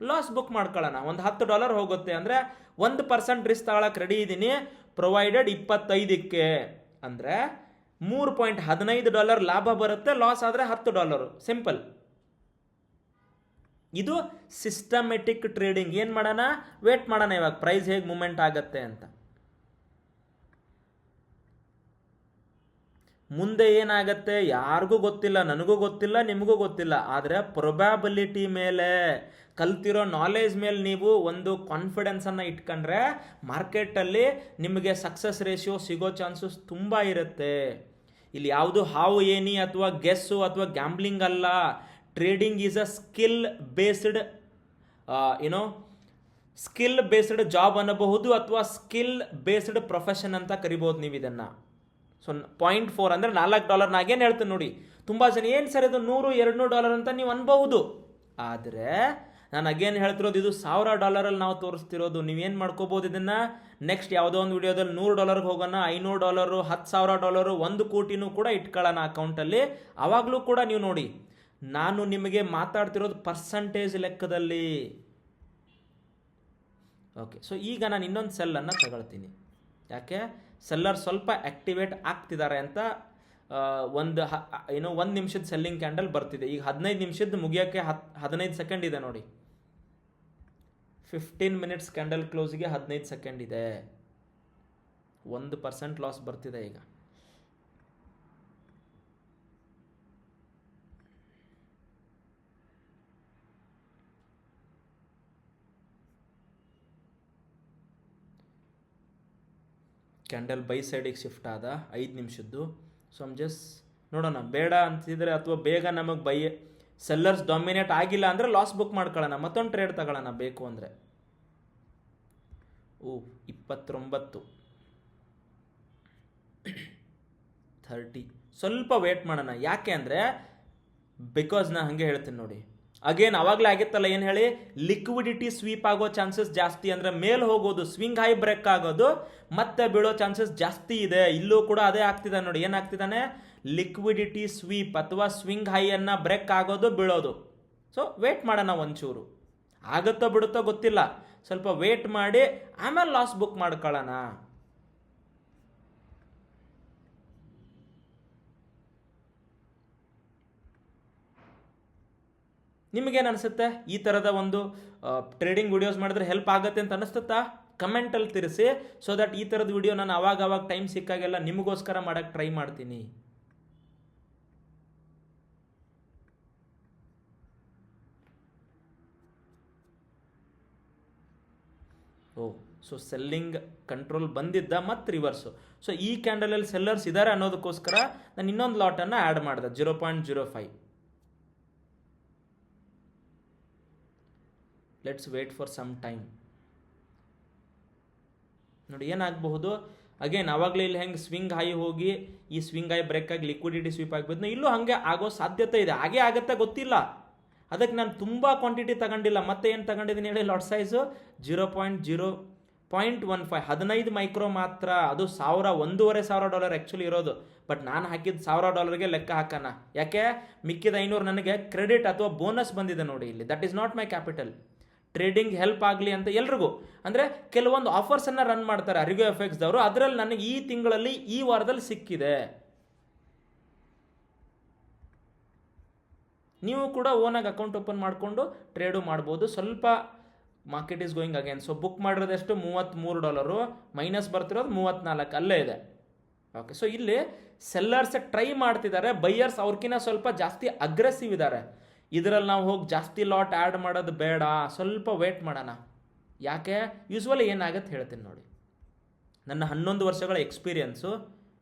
ಲಾಸ್ ಬುಕ್ ಮಾಡ್ಕೊಳ್ಳೋಣ. ಒಂದು $10 ಹೋಗುತ್ತೆ ಅಂದರೆ 1% ರಿಸ್ಕ್ ತಗೊಳಕ್ಕೆ ರೆಡಿ ಇದ್ದೀನಿ, ಪ್ರೊವೈಡೆಡ್ 25ಕ್ಕೆ ಅಂದರೆ $3.15 ಲಾಭ ಬರುತ್ತೆ, ಲಾಸ್ ಆದರೆ $10. ಸಿಂಪಲ್. ಇದು ಸಿಸ್ಟಮೆಟಿಕ್ ಟ್ರೇಡಿಂಗ್. ಏನು ಮಾಡೋಣ, ವೇಟ್ ಮಾಡೋಣ ಇವಾಗ ಪ್ರೈಸ್ ಹೇಗೆ ಮೂಮೆಂಟ್ ಆಗುತ್ತೆ ಅಂತ. ಮುಂದೆ ಏನಾಗತ್ತೆ ಯಾರಿಗೂ ಗೊತ್ತಿಲ್ಲ, ನನಗೂ ಗೊತ್ತಿಲ್ಲ, ನಿಮಗೂ ಗೊತ್ತಿಲ್ಲ. ಆದರೆ ಪ್ರೊಬ್ಯಾಬಿಲಿಟಿ ಮೇಲೆ, ಕಲ್ತಿರೋ ನಾಲೆಜ್ ಮೇಲೆ ನೀವು ಒಂದು ಕಾನ್ಫಿಡೆನ್ಸನ್ನು ಇಟ್ಕೊಂಡ್ರೆ ಮಾರ್ಕೆಟಲ್ಲಿ ನಿಮಗೆ ಸಕ್ಸಸ್ ರೇಷಿಯೋ ಸಿಗೋ ಚಾನ್ಸಸ್ ತುಂಬ ಇರುತ್ತೆ. ಇಲ್ಲಿ ಯಾವುದು ಹಾವು ಏನಿ ಅಥವಾ ಗೆಸ್ಸು ಅಥವಾ ಗ್ಯಾಂಬ್ಲಿಂಗ್ ಅಲ್ಲ. Trading is a skill based skill based job ಅನ್ನಬಹುದು, ಅಥವಾ ಸ್ಕಿಲ್ ಬೇಸ್ಡ್ ಪ್ರೊಫೆಷನ್ ಅಂತ ಕರಿಬೋದು ನೀವು ಇದನ್ನು. ಸೊ $0.4 ಅಂದರೆ $4. ನಾಗೇನು ಹೇಳ್ತೀನಿ ನೋಡಿ, ತುಂಬ ಜನ ಏನು ಸರ್ ಇದು $100-200 ಅಂತ ನೀವು ಅನ್ಬಹುದು. ಆದರೆ ನಾನು ಅಗೇನ್ ಹೇಳ್ತಿರೋದು, ಇದು $1000 ನಾವು ತೋರಿಸ್ತಿರೋದು. ನೀವೇನು ಮಾಡ್ಕೋಬೋದು ಇದನ್ನು, ನೆಕ್ಸ್ಟ್ ಯಾವುದೋ ಒಂದು ವಿಡಿಯೋದಲ್ಲಿ $100 ಹೋಗೋಣ, $500, $10,000, $1 ಕೋಟಿನೂ ಕೂಡ ಇಟ್ಕೊಳ್ಳೋಣ ಅಕೌಂಟಲ್ಲಿ. ಆವಾಗಲೂ ಕೂಡ ನೀವು ನೋಡಿ, ನಾನು ನಿಮಗೆ ಮಾತಾಡ್ತಿರೋದು ಪರ್ಸಂಟೇಜ್ ಲೆಕ್ಕದಲ್ಲಿ. ಓಕೆ, ಸೊ ಈಗ ನಾನು ಇನ್ನೊಂದು ಸೆಲ್ಲನ್ನು ತಗೊಳ್ತೀನಿ. ಯಾಕೆ, ಸೆಲ್ಲರ್ ಸ್ವಲ್ಪ ಆ್ಯಕ್ಟಿವೇಟ್ ಆಗ್ತಿದ್ದಾರೆ ಅಂತ ಒಂದು 1 ನಿಮಿಷದ ಸೆಲ್ಲಿಂಗ್ ಕ್ಯಾಂಡಲ್ ಬರ್ತಿದೆ. ಈಗ 15 ನಿಮಿಷದ ಮುಗಿಯೋಕ್ಕೆ 15 ಸೆಕೆಂಡ್ ಇದೆ ನೋಡಿ. 15 ಮಿನಿಟ್ಸ್ ಕ್ಯಾಂಡಲ್ ಕ್ಲೋಸಿಗೆ 15 ಸೆಕೆಂಡ್ ಇದೆ. 1% ಲಾಸ್ ಬರ್ತಿದೆ ಈಗ. ಕ್ಯಾಂಡಲ್ ಬೈ ಸೈಡಿಗೆ ಶಿಫ್ಟ್ ಆದ 5 ನಿಮಿಷದ್ದು. ಸೊ ಜಸ್ಟ್ ನೋಡೋಣ, ಬೇಡ ಅಂತಿದ್ರೆ ಅಥವಾ ಬೇಗ ನಮಗೆ ಸೆಲ್ಲರ್ಸ್ ಡಾಮಿನೇಟ್ ಆಗಿಲ್ಲ ಅಂದರೆ ಲಾಸ್ ಬುಕ್ ಮಾಡ್ಕೊಳ್ಳೋಣ, ಮತ್ತೊಂದು ಟ್ರೇಡ್ ತಗೊಳ್ಳೋಣ ಬೇಕು ಅಂದರೆ. 29 30 ಸ್ವಲ್ಪ ವೇಟ್ ಮಾಡೋಣ. ಯಾಕೆ ಅಂದರೆ ಬಿಕಾಸ್ ನಾನು ಹಾಗೆ ಹೇಳ್ತೀನಿ ನೋಡಿ, ಅಗೇನ್ ಅವಾಗಲೇ ಆಗಿತ್ತಲ್ಲ, ಏನು ಹೇಳಿ, ಲಿಕ್ವಿಡಿಟಿ ಸ್ವೀಪ್ ಆಗೋ ಚಾನ್ಸಸ್ ಜಾಸ್ತಿ. ಅಂದರೆ ಮೇಲೆ ಹೋಗೋದು, ಸ್ವಿಂಗ್ ಹೈ ಬ್ರೇಕ್ ಆಗೋದು, ಮತ್ತೆ ಬೀಳೋ ಚಾನ್ಸಸ್ ಜಾಸ್ತಿ ಇದೆ. ಇಲ್ಲೂ ಕೂಡ ಅದೇ ಆಗ್ತಿದೆ ನೋಡಿ, ಏನಾಗ್ತಿದ್ದಾನೆ, ಲಿಕ್ವಿಡಿಟಿ ಸ್ವೀಪ್ ಅಥವಾ ಸ್ವಿಂಗ್ ಹೈಯನ್ನು ಬ್ರೇಕ್ ಆಗೋದು, ಬೀಳೋದು. ಸೊ ವೇಟ್ ಮಾಡೋಣ ಒಂಚೂರು, ಆಗುತ್ತೋ ಬಿಡುತ್ತೋ ಗೊತ್ತಿಲ್ಲ, ಸ್ವಲ್ಪ ವೇಟ್ ಮಾಡಿ ಆಮೇಲೆ ಲಾಸ್ ಬುಕ್ ಮಾಡ್ಕೊಳ್ಳೋಣ. ನಿಮಗೇನು ಅನಿಸುತ್ತೆ, ಈ ಥರದ ಒಂದು ಟ್ರೇಡಿಂಗ್ ವಿಡಿಯೋಸ್ ಮಾಡಿದ್ರೆ ಹೆಲ್ಪ್ ಆಗುತ್ತೆ ಅಂತ ಅನಿಸುತ್ತಾ? ಕಮೆಂಟಲ್ಲಿ ತಿಳಿಸಿ. ಸೊ ದಟ್ ಈ ಥರದ ವಿಡಿಯೋ ನಾನು ಅವಾಗ ಟೈಮ್ ಸಿಕ್ಕಾಗೆಲ್ಲ ನಿಮಗೋಸ್ಕರ ಮಾಡೋಕ್ಕೆ ಟ್ರೈ ಮಾಡ್ತೀನಿ. ಸೊ ಸೆಲ್ಲಿಂಗ್ ಕಂಟ್ರೋಲ್ ಬಂದಿದ್ದ ಮತ್ತು ರಿವರ್ಸು. ಸೊ ಈ ಕ್ಯಾಂಡಲಲ್ಲಿ ಸೆಲ್ಲರ್ಸ್ ಇದ್ದಾರೆ ಅನ್ನೋದಕ್ಕೋಸ್ಕರ ನಾನು ಇನ್ನೊಂದು ಲಾಟನ್ನು ಆ್ಯಡ್ ಮಾಡಿದೆ, 0.05. Let's wait for some time. ನೋಡಿ ಏನಾಗಬಹುದು, ಅಗೇನ್ ಅವಾಗಲೇ ಇಲ್ಲಿ ಹೆಂಗೆ ಸ್ವಿಂಗ್ ಹೈ ಹೋಗಿ ಈ ಸ್ವಿಂಗ್ ಹೈ ಬ್ರೇಕ್ ಆಗಿ ಲಿಕ್ವಿಡಿಟಿ ಸ್ವೀಪ್ ಆಗ್ಬೋದು, ಇಲ್ಲೂ ಹಾಗೆ ಆಗೋ ಸಾಧ್ಯತೆ ಇದೆ. ಹಾಗೆ ಆಗುತ್ತೆ ಗೊತ್ತಿಲ್ಲ, ಅದಕ್ಕೆ ನಾನು ತುಂಬ ಕ್ವಾಂಟಿಟಿ ತಗೊಂಡಿಲ್ಲ. ಮತ್ತೆ ಏನು ತಗೊಂಡಿದ್ದೀನಿ ಹೇಳಿ, ಲಾಟ್ ಸೈಜು 0.15 15 ಮೈಕ್ರೋ ಮಾತ್ರ. ಅದು $1,500 ಆ್ಯಕ್ಚುಲಿ ಇರೋದು, ಬಟ್ ನಾನು ಹಾಕಿದ್ದು $1,000ಗೆ ಲೆಕ್ಕ ಹಾಕೋಣ. ಯಾಕೆ, ಮಿಕ್ಕಿದ 500 ನನಗೆ ಕ್ರೆಡಿಟ್ ಅಥವಾ ಬೋನಸ್ ಬಂದಿದೆ ನೋಡಿ ಇಲ್ಲಿ. That is not my capital. Trading help ಆಗಲಿ ಅಂತ ಎಲ್ರಿಗೂ, ಅಂದರೆ ಕೆಲವೊಂದು ಆಫರ್ಸನ್ನು ರನ್ ಮಾಡ್ತಾರೆ ಅರಿಗೋ ಎಫೆಕ್ಟ್ಸ್ದವರು, ಅದರಲ್ಲಿ ನನಗೆ ಈ ತಿಂಗಳಲ್ಲಿ ಈ ವಾರದಲ್ಲಿ ಸಿಕ್ಕಿದೆ. ನೀವು ಕೂಡ ಓನಾಗಿ ಅಕೌಂಟ್ ಓಪನ್ ಮಾಡಿಕೊಂಡು ಟ್ರೇಡು ಮಾಡ್ಬೋದು. ಸ್ವಲ್ಪ market is going again. So book ಮಾಡಿರೋದೆಷ್ಟು, $33, ಮೈನಸ್ ಬರ್ತಿರೋದು 34, ಅಲ್ಲೇ ಇದೆ. ಓಕೆ, ಸೊ ಇಲ್ಲಿ ಸೆಲ್ಲರ್ಸ್ ಟ್ರೈ ಮಾಡ್ತಿದ್ದಾರೆ, ಬೈಯರ್ಸ್ ಅವ್ರಕಿನ್ನ ಸ್ವಲ್ಪ ಜಾಸ್ತಿ ಅಗ್ರೆಸಿವ್ ಇದ್ದಾರೆ. ಇದರಲ್ಲಿ ನಾವು ಹೋಗಿ ಜಾಸ್ತಿ ಲಾಟ್ ಆ್ಯಡ್ ಮಾಡೋದು ಬೇಡ, ಸ್ವಲ್ಪ ವೇಟ್ ಮಾಡೋಣ. ಯಾಕೆ? ಯೂಶ್ವಲಿ ಏನಾಗತ್ತೆ ಹೇಳ್ತೀನಿ ನೋಡಿ. ನನ್ನ 11 ವರ್ಷಗಳ experience,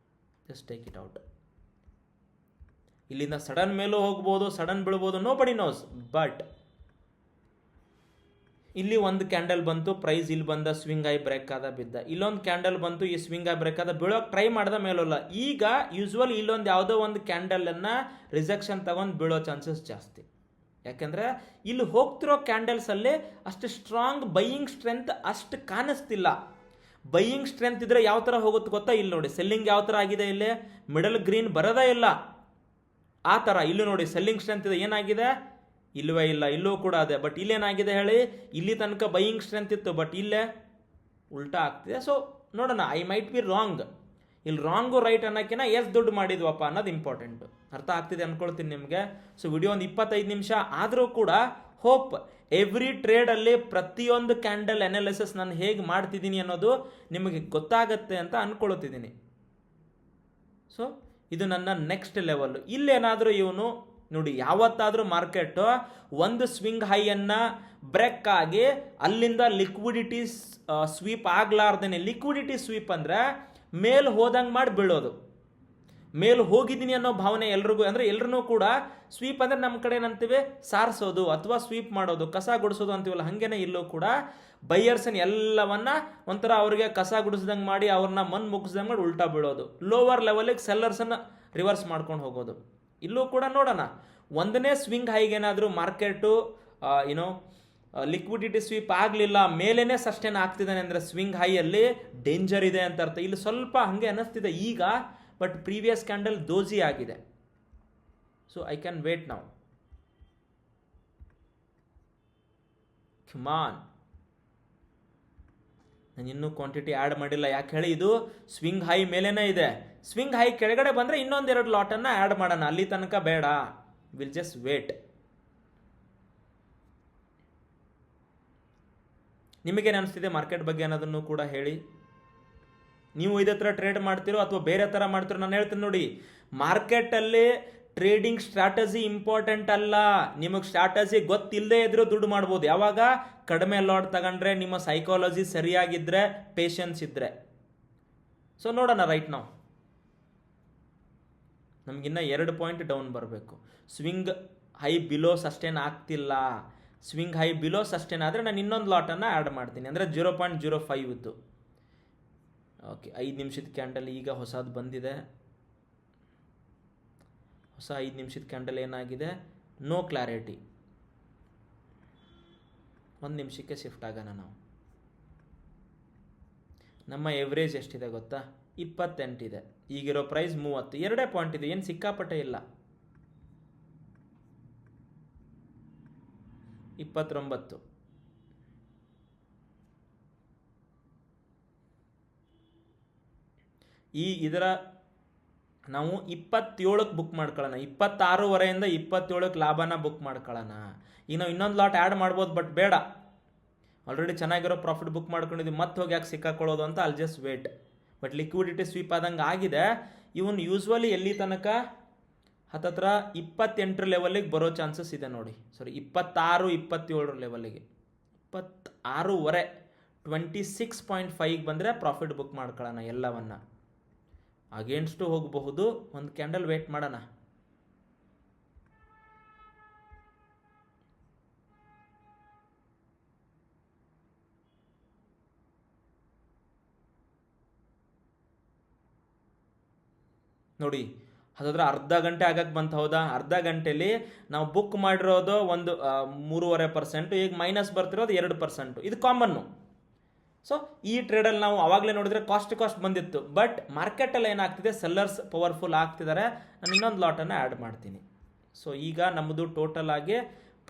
just take it out. ಇಲ್ಲಿಂದ ಸಡನ್ ಮೇಲೂ ಹೋಗ್ಬೋದು, ಸಡನ್ ಬೀಳ್ಬೋದು, ನೋ ಬಡಿ ನೋಸ್. ಬಟ್ ಇಲ್ಲಿ ಒಂದು ಕ್ಯಾಂಡಲ್ ಬಂತು, ಪ್ರೈಸ್ ಇಲ್ಲಿ ಬಂದ, ಸ್ವಿಂಗ್ ಐ ಬ್ರೇಕ್ ಆದ, ಬಿದ್ದ. ಇಲ್ಲೊಂದು ಕ್ಯಾಂಡಲ್ ಬಂತು, ಈ ಸ್ವಿಂಗ್ ಐ ಬ್ರೇಕ್ ಆದ, ಬೀಳೋಕೆ ಟ್ರೈ ಮಾಡ್ದ, ಮೇಲಲ್ಲ. ಈಗ ಯೂಶ್ವಲಿ ಇಲ್ಲೊಂದು ಯಾವುದೋ ಒಂದು ಕ್ಯಾಂಡಲನ್ನು ರಿಜೆಕ್ಷನ್ ತಗೊಂಡು ಬೀಳೋ ಚಾನ್ಸಸ್ ಜಾಸ್ತಿ. ಯಾಕೆಂದರೆ ಇಲ್ಲಿ ಹೋಗ್ತಿರೋ ಕ್ಯಾಂಡಲ್ಸಲ್ಲಿ ಅಷ್ಟು ಸ್ಟ್ರಾಂಗ್ ಬೈಯಿಂಗ್ ಸ್ಟ್ರೆಂತ್ ಅಷ್ಟು ಕಾಣಿಸ್ತಿಲ್ಲ. ಬೈಯಿಂಗ್ ಸ್ಟ್ರೆಂತ್ ಇದ್ರೆ ಯಾವ ಥರ ಹೋಗುತ್ತೆ ಗೊತ್ತಾ? ಇಲ್ಲಿ ನೋಡಿ ಸೆಲ್ಲಿಂಗ್ ಯಾವ ಥರ ಆಗಿದೆ, ಇಲ್ಲಿ ಮಿಡಲ್ ಗ್ರೀನ್ ಬರೋದೇ ಇಲ್ಲ ಆ ಥರ. ಇಲ್ಲಿ ನೋಡಿ ಸೆಲ್ಲಿಂಗ್ ಸ್ಟ್ರೆಂತ್ ಇದೆ, ಏನಾಗಿದೆ? ಇಲ್ಲವೇ ಇಲ್ಲ. ಇಲ್ಲೂ ಕೂಡ ಅದೇ. ಬಟ್ ಇಲ್ಲೇನಾಗಿದೆ ಹೇಳಿ? ಇಲ್ಲಿ ತನಕ ಬೈಯಿಂಗ್ ಸ್ಟ್ರೆಂತ್ ಇತ್ತು, ಬಟ್ ಇಲ್ಲೇ ಉಲ್ಟಾ ಆಗ್ತಿದೆ. ಸೊ ನೋಡೋಣ, ಐ ಮೈಟ್ ಬಿ ರಾಂಗ್. ಇಲ್ಲಿ ರಾಂಗು ರೈಟ್ ಅನ್ನೋಕ್ಕಿಂತ ಎಷ್ಟು ದುಡ್ಡು ಮಾಡಿದ್ವಪ್ಪ ಅನ್ನೋದು ಇಂಪಾರ್ಟೆಂಟು. ಅರ್ಥ ಆಗ್ತಿದೆ ಅಂದ್ಕೊಳ್ತೀನಿ ನಿಮಗೆ. ಸೊ ವಿಡಿಯೋ ಒಂದು 25 ನಿಮಿಷ ಆದರೂ ಕೂಡ ಹೋಪ್ ಎವ್ರಿ ಟ್ರೇಡಲ್ಲಿ ಪ್ರತಿಯೊಂದು ಕ್ಯಾಂಡಲ್ ಅನಾಲಿಸಿಸ್ ನಾನು ಹೇಗೆ ಮಾಡ್ತಿದ್ದೀನಿ ಅನ್ನೋದು ನಿಮಗೆ ಗೊತ್ತಾಗತ್ತೆ ಅಂತ ಅಂದ್ಕೊಳ್ತಿದ್ದೀನಿ. ಸೊ ಇದು ನನ್ನ ನೆಕ್ಸ್ಟ್ ಲೆವೆಲ್. ಇಲ್ಲೇನಾದರೂ ಇವನು ನೋಡಿ, ಯಾವತ್ತಾದರೂ ಮಾರ್ಕೆಟು ಒಂದು ಸ್ವಿಂಗ್ ಹೈಯನ್ನು ಬ್ರೇಕ್ ಆಗಿ ಅಲ್ಲಿಂದ ಲಿಕ್ವಿಡಿಟಿ ಸ್ವೀಪ್ ಆಗ್ಲಾರ್ದೇನೆ, ಲಿಕ್ವಿಡಿಟಿ ಸ್ವೀಪ್ ಅಂದರೆ ಮೇಲ್ ಹೋದಂಗೆ ಮಾಡಿ ಬೀಳೋದು, ಮೇಲ್ ಹೋಗಿದ್ದೀನಿ ಅನ್ನೋ ಭಾವನೆ ಎಲ್ರಿಗೂ, ಅಂದರೆ ಎಲ್ಲರೂ ಕೂಡ ಸ್ವೀಪ್ ಅಂದರೆ ನಮ್ಮ ಕಡೆ ಏನಂತೀವಿ ಸಾರಿಸೋದು ಅಥವಾ ಸ್ವೀಪ್ ಮಾಡೋದು, ಕಸ ಗುಡಿಸೋದು ಅಂತೀವಲ್ಲ, ಹಾಗೇನೆ ಇಲ್ಲೂ ಕೂಡ ಬೈಯರ್ಸನ್ ಎಲ್ಲವನ್ನ ಒಂಥರ ಅವ್ರಿಗೆ ಕಸ ಗುಡಿಸ್ದಂಗೆ ಮಾಡಿ ಅವ್ರನ್ನ ಮನ್ ಮುಗಿಸ್ದಂಗೆ ಮಾಡಿ ಉಲ್ಟಾ ಬೀಳೋದು, ಲೋವರ್ ಲೆವೆಲಿಗೆ ಸೆಲ್ಲರ್ಸನ್ನು ರಿವರ್ಸ್ ಮಾಡ್ಕೊಂಡು ಹೋಗೋದು. ಇಲ್ಲೂ ಕೂಡ ನೋಡೋಣ, ಒಂದನೇ ಸ್ವಿಂಗ್ ಹೈಗೇನಾದರೂ ಮಾರ್ಕೆಟು ಏನೋ ಲಿಕ್ವಿಡಿಟಿ ಸ್ವೀಪ್ ಆಗಲಿಲ್ಲ, ಮೇಲೇನೆ ಸಸ್ಟೇನ್ ಆಗ್ತಿದ್ದಾನೆ ಅಂದರೆ ಸ್ವಿಂಗ್ ಹೈಯಲ್ಲಿ ಡೇಂಜರ್ ಇದೆ ಅಂತ ಅರ್ಥ. ಇಲ್ಲಿ ಸ್ವಲ್ಪ ಹಾಗೆ ಅನ್ನಿಸ್ತಿದೆ ಈಗ, ಬಟ್ ಪ್ರೀವಿಯಸ್ ಕ್ಯಾಂಡಲ್ ದೋಜಿ ಆಗಿದೆ. So I can wait now. Come on, ನಾನು ಇನ್ನೂ ಕ್ವಾಂಟಿಟಿ ಆ್ಯಡ್ ಮಾಡಿಲ್ಲ. ಯಾಕೆ ಹೇಳಿ? ಇದು ಸ್ವಿಂಗ್ ಹೈ ಮೇಲೇನೇ ಇದೆ. ಸ್ವಿಂಗ್ ಹೈ ಕೆಳಗಡೆ ಬಂದರೆ ಇನ್ನೊಂದೆರಡು ಲಾಟನ್ನು ಆ್ಯಡ್ ಮಾಡೋಣ, ಅಲ್ಲಿ ತನಕ ಬೇಡ. Will just wait. ನಿಮಗೇನು ಅನಿಸ್ತಿದೆ ಮಾರ್ಕೆಟ್ ಬಗ್ಗೆ ಅನ್ನೋದನ್ನು ಕೂಡ ಹೇಳಿ. ನೀವು ಇದೇ ಥರ ಟ್ರೇಡ್ ಮಾಡ್ತಿರೋ ಅಥವಾ ಬೇರೆ ಥರ ಮಾಡ್ತಿರೋ? ನಾನು ಹೇಳ್ತೀನಿ ನೋಡಿ, ಮಾರ್ಕೆಟಲ್ಲಿ ಟ್ರೇಡಿಂಗ್ ಸ್ಟ್ರಾಟಜಿ ಇಂಪಾರ್ಟೆಂಟ್ ಅಲ್ಲ. ನಿಮಗೆ ಸ್ಟ್ರಾಟಜಿ ಗೊತ್ತಿಲ್ಲದೆ ಇದ್ರೂ ದುಡ್ಡು ಮಾಡ್ಬೋದು. ಯಾವಾಗ? ಕಡಿಮೆ ಲಾಟ್ ತಗೊಂಡ್ರೆ, ನಿಮ್ಮ ಸೈಕಾಲಜಿ ಸರಿಯಾಗಿದ್ದರೆ, ಪೇಷನ್ಸ್ ಇದ್ದರೆ. ಸೊ ನೋಡೋಣ ರೈಟ್ ನಾವು. ನಮಗಿನ್ನ 2 ಪಾಯಿಂಟ್ ಡೌನ್ ಬರಬೇಕು. ಸ್ವಿಂಗ್ ಹೈ ಬಿಲೋ ಸಸ್ಟೇನ್ ಆಗ್ತಿಲ್ಲ. ಸ್ವಿಂಗ್ ಹೈ ಬಿಲೋ ಸಸ್ಟೇನ್ ಆದರೆ ನಾನು ಇನ್ನೊಂದು ಲಾಟನ್ನು ಆ್ಯಡ್ ಮಾಡ್ತೀನಿ, ಅಂದರೆ 0.05 ಇತ್ತು. ಓಕೆ, 5 ನಿಮಿಷದ ಕ್ಯಾಂಡಲ್ ಈಗ ಹೊಸದು ಬಂದಿದೆ. ಹೊಸ 5 ನಿಮಿಷದ ಕ್ಯಾಂಡಲ್ ಏನಾಗಿದೆ? No clarity. 1 ನಿಮಿಷಕ್ಕೆ ಶಿಫ್ಟ್ ಆಗೋಣ ನಾವು. ನಮ್ಮ ಎವ್ರೇಜ್ ಎಷ್ಟಿದೆ ಗೊತ್ತಾ? 28 ಇದೆ. ಈಗಿರೋ ಪ್ರೈಸ್ 30. 2 ಪಾಯಿಂಟ್ ಇದೆ, ಏನು ಸಿಕ್ಕಾಪಟ್ಟೆ ಇಲ್ಲ. 29. ಇದರ ನಾವು 27ಕ್ಕೆ ಬುಕ್ ಮಾಡ್ಕೊಳ್ಳೋಣ. 26ವರೆಯಿಂದ 27ಕ್ಕೆ ಲಾಭನ ಬುಕ್ ಮಾಡ್ಕೊಳ್ಳೋಣ. ಈಗ ನಾವು ಇನ್ನೊಂದು ಲಾಟ್ ಆ್ಯಡ್ ಮಾಡ್ಬೋದು, ಬಟ್ ಬೇಡ. ಆಲ್ರೆಡಿ ಚೆನ್ನಾಗಿರೋ ಪ್ರಾಫಿಟ್ ಬುಕ್ ಮಾಡ್ಕೊಂಡಿದ್ದೀವಿ, ಮತ್ತೆ ಹೋಗಿ ಯಾಕೆ ಸಿಕ್ಕಾಕೊಳ್ಳೋದು ಅಂತ ಅಲ್ಲಿ just wait. But liquidity sweep ಆದಂಗೆ ಆಗಿದೆ. ಇವನು ಯೂಶ್ವಲಿ ಎಲ್ಲಿ ತನಕ? ಹತ್ತತ್ರ 28 ಲೆವೆಲಿಗೆ ಬರೋ ಚಾನ್ಸಸ್ ಇದೆ ನೋಡಿ. ಸಾರಿ, 26, 27 ಲೆವೆಲಿಗೆ. 26ವರೆ 26.5ಗೆ ಬಂದರೆ ಪ್ರಾಫಿಟ್ ಬುಕ್ ಮಾಡ್ಕೊಳ್ಳೋಣ ಎಲ್ಲವನ್ನ. ಅಗೇನ್ಸ್ಟು ಹೋಗಬಹುದು. ಒಂದು ಕ್ಯಾಂಡಲ್ ವೇಟ್ ಮಾಡೋಣ. ನೋಡಿ, ಅದಾದ್ರೆ ಅರ್ಧ ಗಂಟೆ ಆಗಕ್ಕೆ ಬಂತು. ಹೌದಾ? ಅರ್ಧ ಗಂಟೆಯಲ್ಲಿ ನಾವು ಬುಕ್ ಮಾಡಿರೋದು ಒಂದು 3.5%, ಈಗ ಮೈನಸ್ ಬರ್ತಿರೋದು 2%. ಇದು ಕಾಮನ್ನು. ಸೊ ಈ ಟ್ರೇಡಲ್ಲಿ ನಾವು ಆವಾಗಲೇ ನೋಡಿದ್ರೆ ಕಾಸ್ಟ್ ಬಂದಿತ್ತು. ಬಟ್ ಮಾರ್ಕೆಟಲ್ಲಿ ಏನಾಗ್ತಿದೆ, ಸೆಲ್ಲರ್ಸ್ ಪವರ್ಫುಲ್ ಆಗ್ತಿದ್ದಾರೆ. ನಾನು ಇನ್ನೊಂದು ಲಾಟನ್ನು ಆ್ಯಡ್ ಮಾಡ್ತೀನಿ. ಸೊ ಈಗ ನಮ್ಮದು ಟೋಟಲ್ ಆಗಿ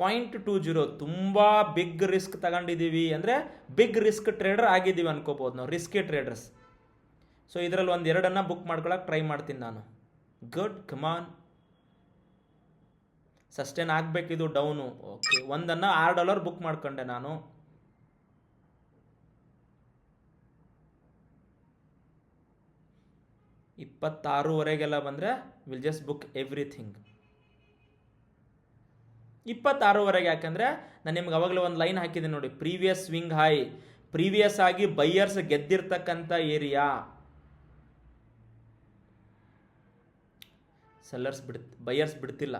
0.20. ತುಂಬ ಬಿಗ್ ರಿಸ್ಕ್ ತಗೊಂಡಿದ್ದೀವಿ, ಅಂದರೆ ಬಿಗ್ ರಿಸ್ಕ್ ಟ್ರೇಡರ್ ಆಗಿದ್ದೀವಿ ಅನ್ಕೋಬೋದು ನಾವು, ರಿಸ್ಕಿ ಟ್ರೇಡರ್ಸ್. ಸೊ ಇದರಲ್ಲಿ ಒಂದು 2 ಬುಕ್ ಮಾಡ್ಕೊಳಕ್ಕೆ ಟ್ರೈ ಮಾಡ್ತೀನಿ ನಾನು. Good, come on. ಸಸ್ಟೇನ್ ಆಗಬೇಕಿದು ಡೌನು. ಓಕೆ, ಒಂದನ್ನು $6 ಬುಕ್ ಮಾಡ್ಕೊಂಡೆ ನಾನು. $26ವರೆಗೆಲ್ಲ ಬಂದರೆ ವಿಲ್ ಜಸ್ಟ್ ಬುಕ್ ಎವ್ರಿಥಿಂಗ್. 26ವರೆಗೆ. ಯಾಕಂದರೆ ನಾನು ನಿಮ್ಗೆ ಅವಾಗಲೇ ಒಂದು ಲೈನ್ ಹಾಕಿದ್ದೀನಿ ನೋಡಿ, ಪ್ರೀವಿಯಸ್ ಸ್ವಿಂಗ್ ಹೈ, ಪ್ರೀವಿಯಸ್ ಆಗಿ ಬೈಯರ್ಸ್ ಗೆದ್ದಿರ್ತಕ್ಕಂಥ ಏರಿಯಾ. ಬೈಯರ್ಸ್ ಬಿಡ್ತಿಲ್ಲ.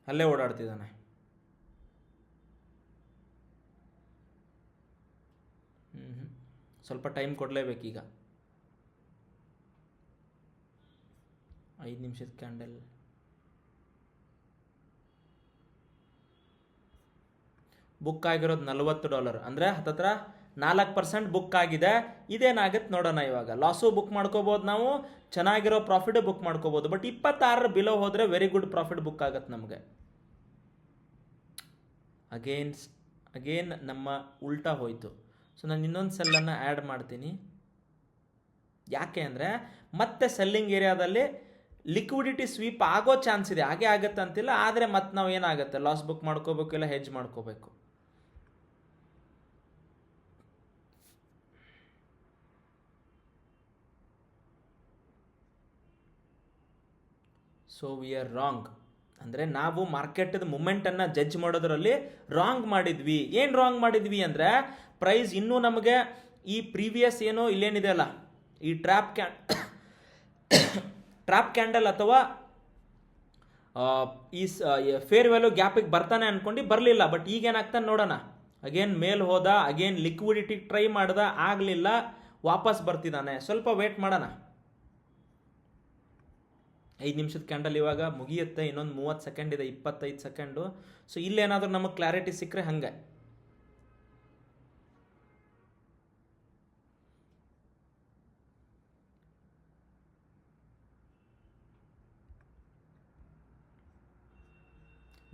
ಅಲ್ಲೇ ಓಡಾಡ್ತಿದ್ದಾನೆ. ಸ್ವಲ್ಪ ಟೈಮ್ ಕೊಡಲೇಬೇಕೀಗ. 5 ನಿಮಿಷದ ಕ್ಯಾಂಡಲ್. ಬುಕ್ ಆಗಿರೋದು $40, ಅಂದರೆ ಹತ್ತತ್ರ 4% ಬುಕ್ ಆಗಿದೆ. ಇದೇನಾಗುತ್ತೆ ನೋಡೋಣ. ಇವಾಗ ಲಾಸು ಬುಕ್ ಮಾಡ್ಕೋಬೋದು, ನಾವು ಚೆನ್ನಾಗಿರೋ ಪ್ರಾಫಿಟ್ ಬುಕ್ ಮಾಡ್ಕೋಬೋದು. ಬಟ್ 26 ಬಿಲೋ ಹೋದರೆ ವೆರಿ ಗುಡ್ ಪ್ರಾಫಿಟ್ ಬುಕ್ ಆಗುತ್ತೆ ನಮಗೆ. ಅಗೇನ್ ನಮ್ಮ ಉಲ್ಟಾ ಹೋಯಿತು. ಸೊ ನಾನು ಇನ್ನೊಂದು ಸೆಲ್ಲನ್ನು ಆ್ಯಡ್ ಮಾಡ್ತೀನಿ. ಯಾಕೆ ಅಂದರೆ ಮತ್ತೆ ಸೆಲ್ಲಿಂಗ್ ಏರಿಯಾದಲ್ಲಿ ಲಿಕ್ವಿಡಿಟಿ ಸ್ವೀಪ್ ಆಗೋ ಚಾನ್ಸ್ ಇದೆ. ಹಾಗೆ ಆಗುತ್ತೆ ಅಂತಿಲ್ಲ, ಆದರೆ ಮತ್ತೆ ನಾವು ಏನಾಗುತ್ತೆ, ಲಾಸ್ ಬುಕ್ ಮಾಡ್ಕೋಬೇಕು, ಇಲ್ಲ ಹೆಜ್ ಮಾಡ್ಕೋಬೇಕು. So we R wrong. ಅಂದರೆ ನಾವು ಮಾರ್ಕೆಟದ ಮೂಮೆಂಟನ್ನು ಜಡ್ಜ್ ಮಾಡೋದರಲ್ಲಿ ರಾಂಗ್ ಮಾಡಿದ್ವಿ. ಏನು ರಾಂಗ್ ಮಾಡಿದ್ವಿ ಅಂದರೆ, ಪ್ರೈಸ್ ಇನ್ನೂ ನಮಗೆ ಈ ಪ್ರೀವಿಯಸ್ ಏನೋ ಇಲ್ಲೇನಿದೆ ಅಲ್ಲ, ಈ ಟ್ರ್ಯಾಪ್ ಕ್ಯಾಂಡಲ್ ಅಥವಾ ಈ ಫೇರ್ ವ್ಯಾಲ್ಯೂ ಗ್ಯಾಪಿಗೆ ಬರ್ತಾನೆ ಅಂದ್ಕೊಂಡು ಬರಲಿಲ್ಲ. ಬಟ್ ಈಗೇನಾಗ್ತಾನೆ ನೋಡೋಣ. ಅಗೇನ್ ಮೇಲ್ ಹೋದ, ಅಗೇನ್ ಲಿಕ್ವಿಡಿಟಿ ಟ್ರೈ ಮಾಡ್ದ, ಆಗಲಿಲ್ಲ, ವಾಪಸ್ ಬರ್ತಿದ್ದಾನೆ. ಸ್ವಲ್ಪ ವೇಟ್ ಮಾಡೋಣ. 5 ನಿಮಿಷದ ಕ್ಯಾಂಡಲ್ ಇವಾಗ ಮುಗಿಯುತ್ತೆ. ಇನ್ನೊಂದು 30 ಸೆಕೆಂಡ್ ಇದೆ, 25 ಸೆಕೆಂಡು. ಸೊ ಇಲ್ಲೇನಾದರೂ ನಮಗೆ ಕ್ಲಾರಿಟಿ ಸಿಕ್ಕರೆ ಹಂಗೆ.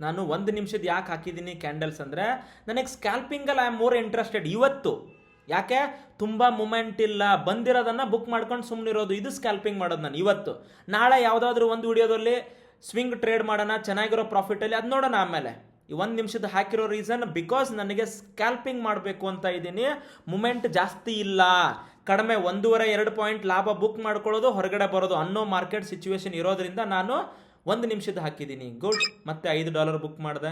ನಾನು 1 ನಿಮಿಷದ ಯಾಕೆ ಹಾಕಿದ್ದೀನಿ ಕ್ಯಾಂಡಲ್ಸ್ ಅಂದರೆ, ನನಗೆ ಸ್ಕ್ಯಾಲ್ಪಿಂಗಲ್ಲಿ ಐ ಆಮ್ ಮೋರ್ ಇಂಟ್ರೆಸ್ಟೆಡ್ ಇವತ್ತು. ಯಾಕೆ, ತುಂಬ ಮೂಮೆಂಟ್ ಇಲ್ಲ, ಬಂದಿರೋದನ್ನು ಬುಕ್ ಮಾಡ್ಕೊಂಡು ಸುಮ್ಮನಿರೋದು, ಇದು ಸ್ಕ್ಯಾಲ್ಪಿಂಗ್ ಮಾಡೋದು ನಾನು ಇವತ್ತು. ನಾಳೆ ಯಾವುದಾದ್ರೂ ಒಂದು ವಿಡಿಯೋದಲ್ಲಿ ಸ್ವಿಂಗ್ ಟ್ರೇಡ್ ಮಾಡೋಣ ಚೆನ್ನಾಗಿರೋ ಪ್ರಾಫಿಟಲ್ಲಿ, ಅದು ನೋಡೋಣ ಆಮೇಲೆ. ಈ 1 ನಿಮಿಷದ ಹಾಕಿರೋ ರೀಸನ್ ಬಿಕಾಸ್ ನನಗೆ ಸ್ಕ್ಯಾಲ್ಪಿಂಗ್ ಮಾಡಬೇಕು ಅಂತ ಇದ್ದೀನಿ. ಮೂಮೆಂಟ್ ಜಾಸ್ತಿ ಇಲ್ಲ, ಕಡಿಮೆ 1.5-2 ಪಾಯಿಂಟ್ ಲಾಭ ಬುಕ್ ಮಾಡ್ಕೊಳ್ಳೋದು, ಹೊರಗಡೆ ಬರೋದು ಅನ್ನೋ ಮಾರ್ಕೆಟ್ ಸಿಚುವೇಶನ್ ಇರೋದ್ರಿಂದ ನಾನು 1 ನಿಮಿಷದ ಹಾಕಿದ್ದೀನಿ. ಗುಡ್. ಮತ್ತೆ $5 ಬುಕ್ ಮಾಡಿದೆ.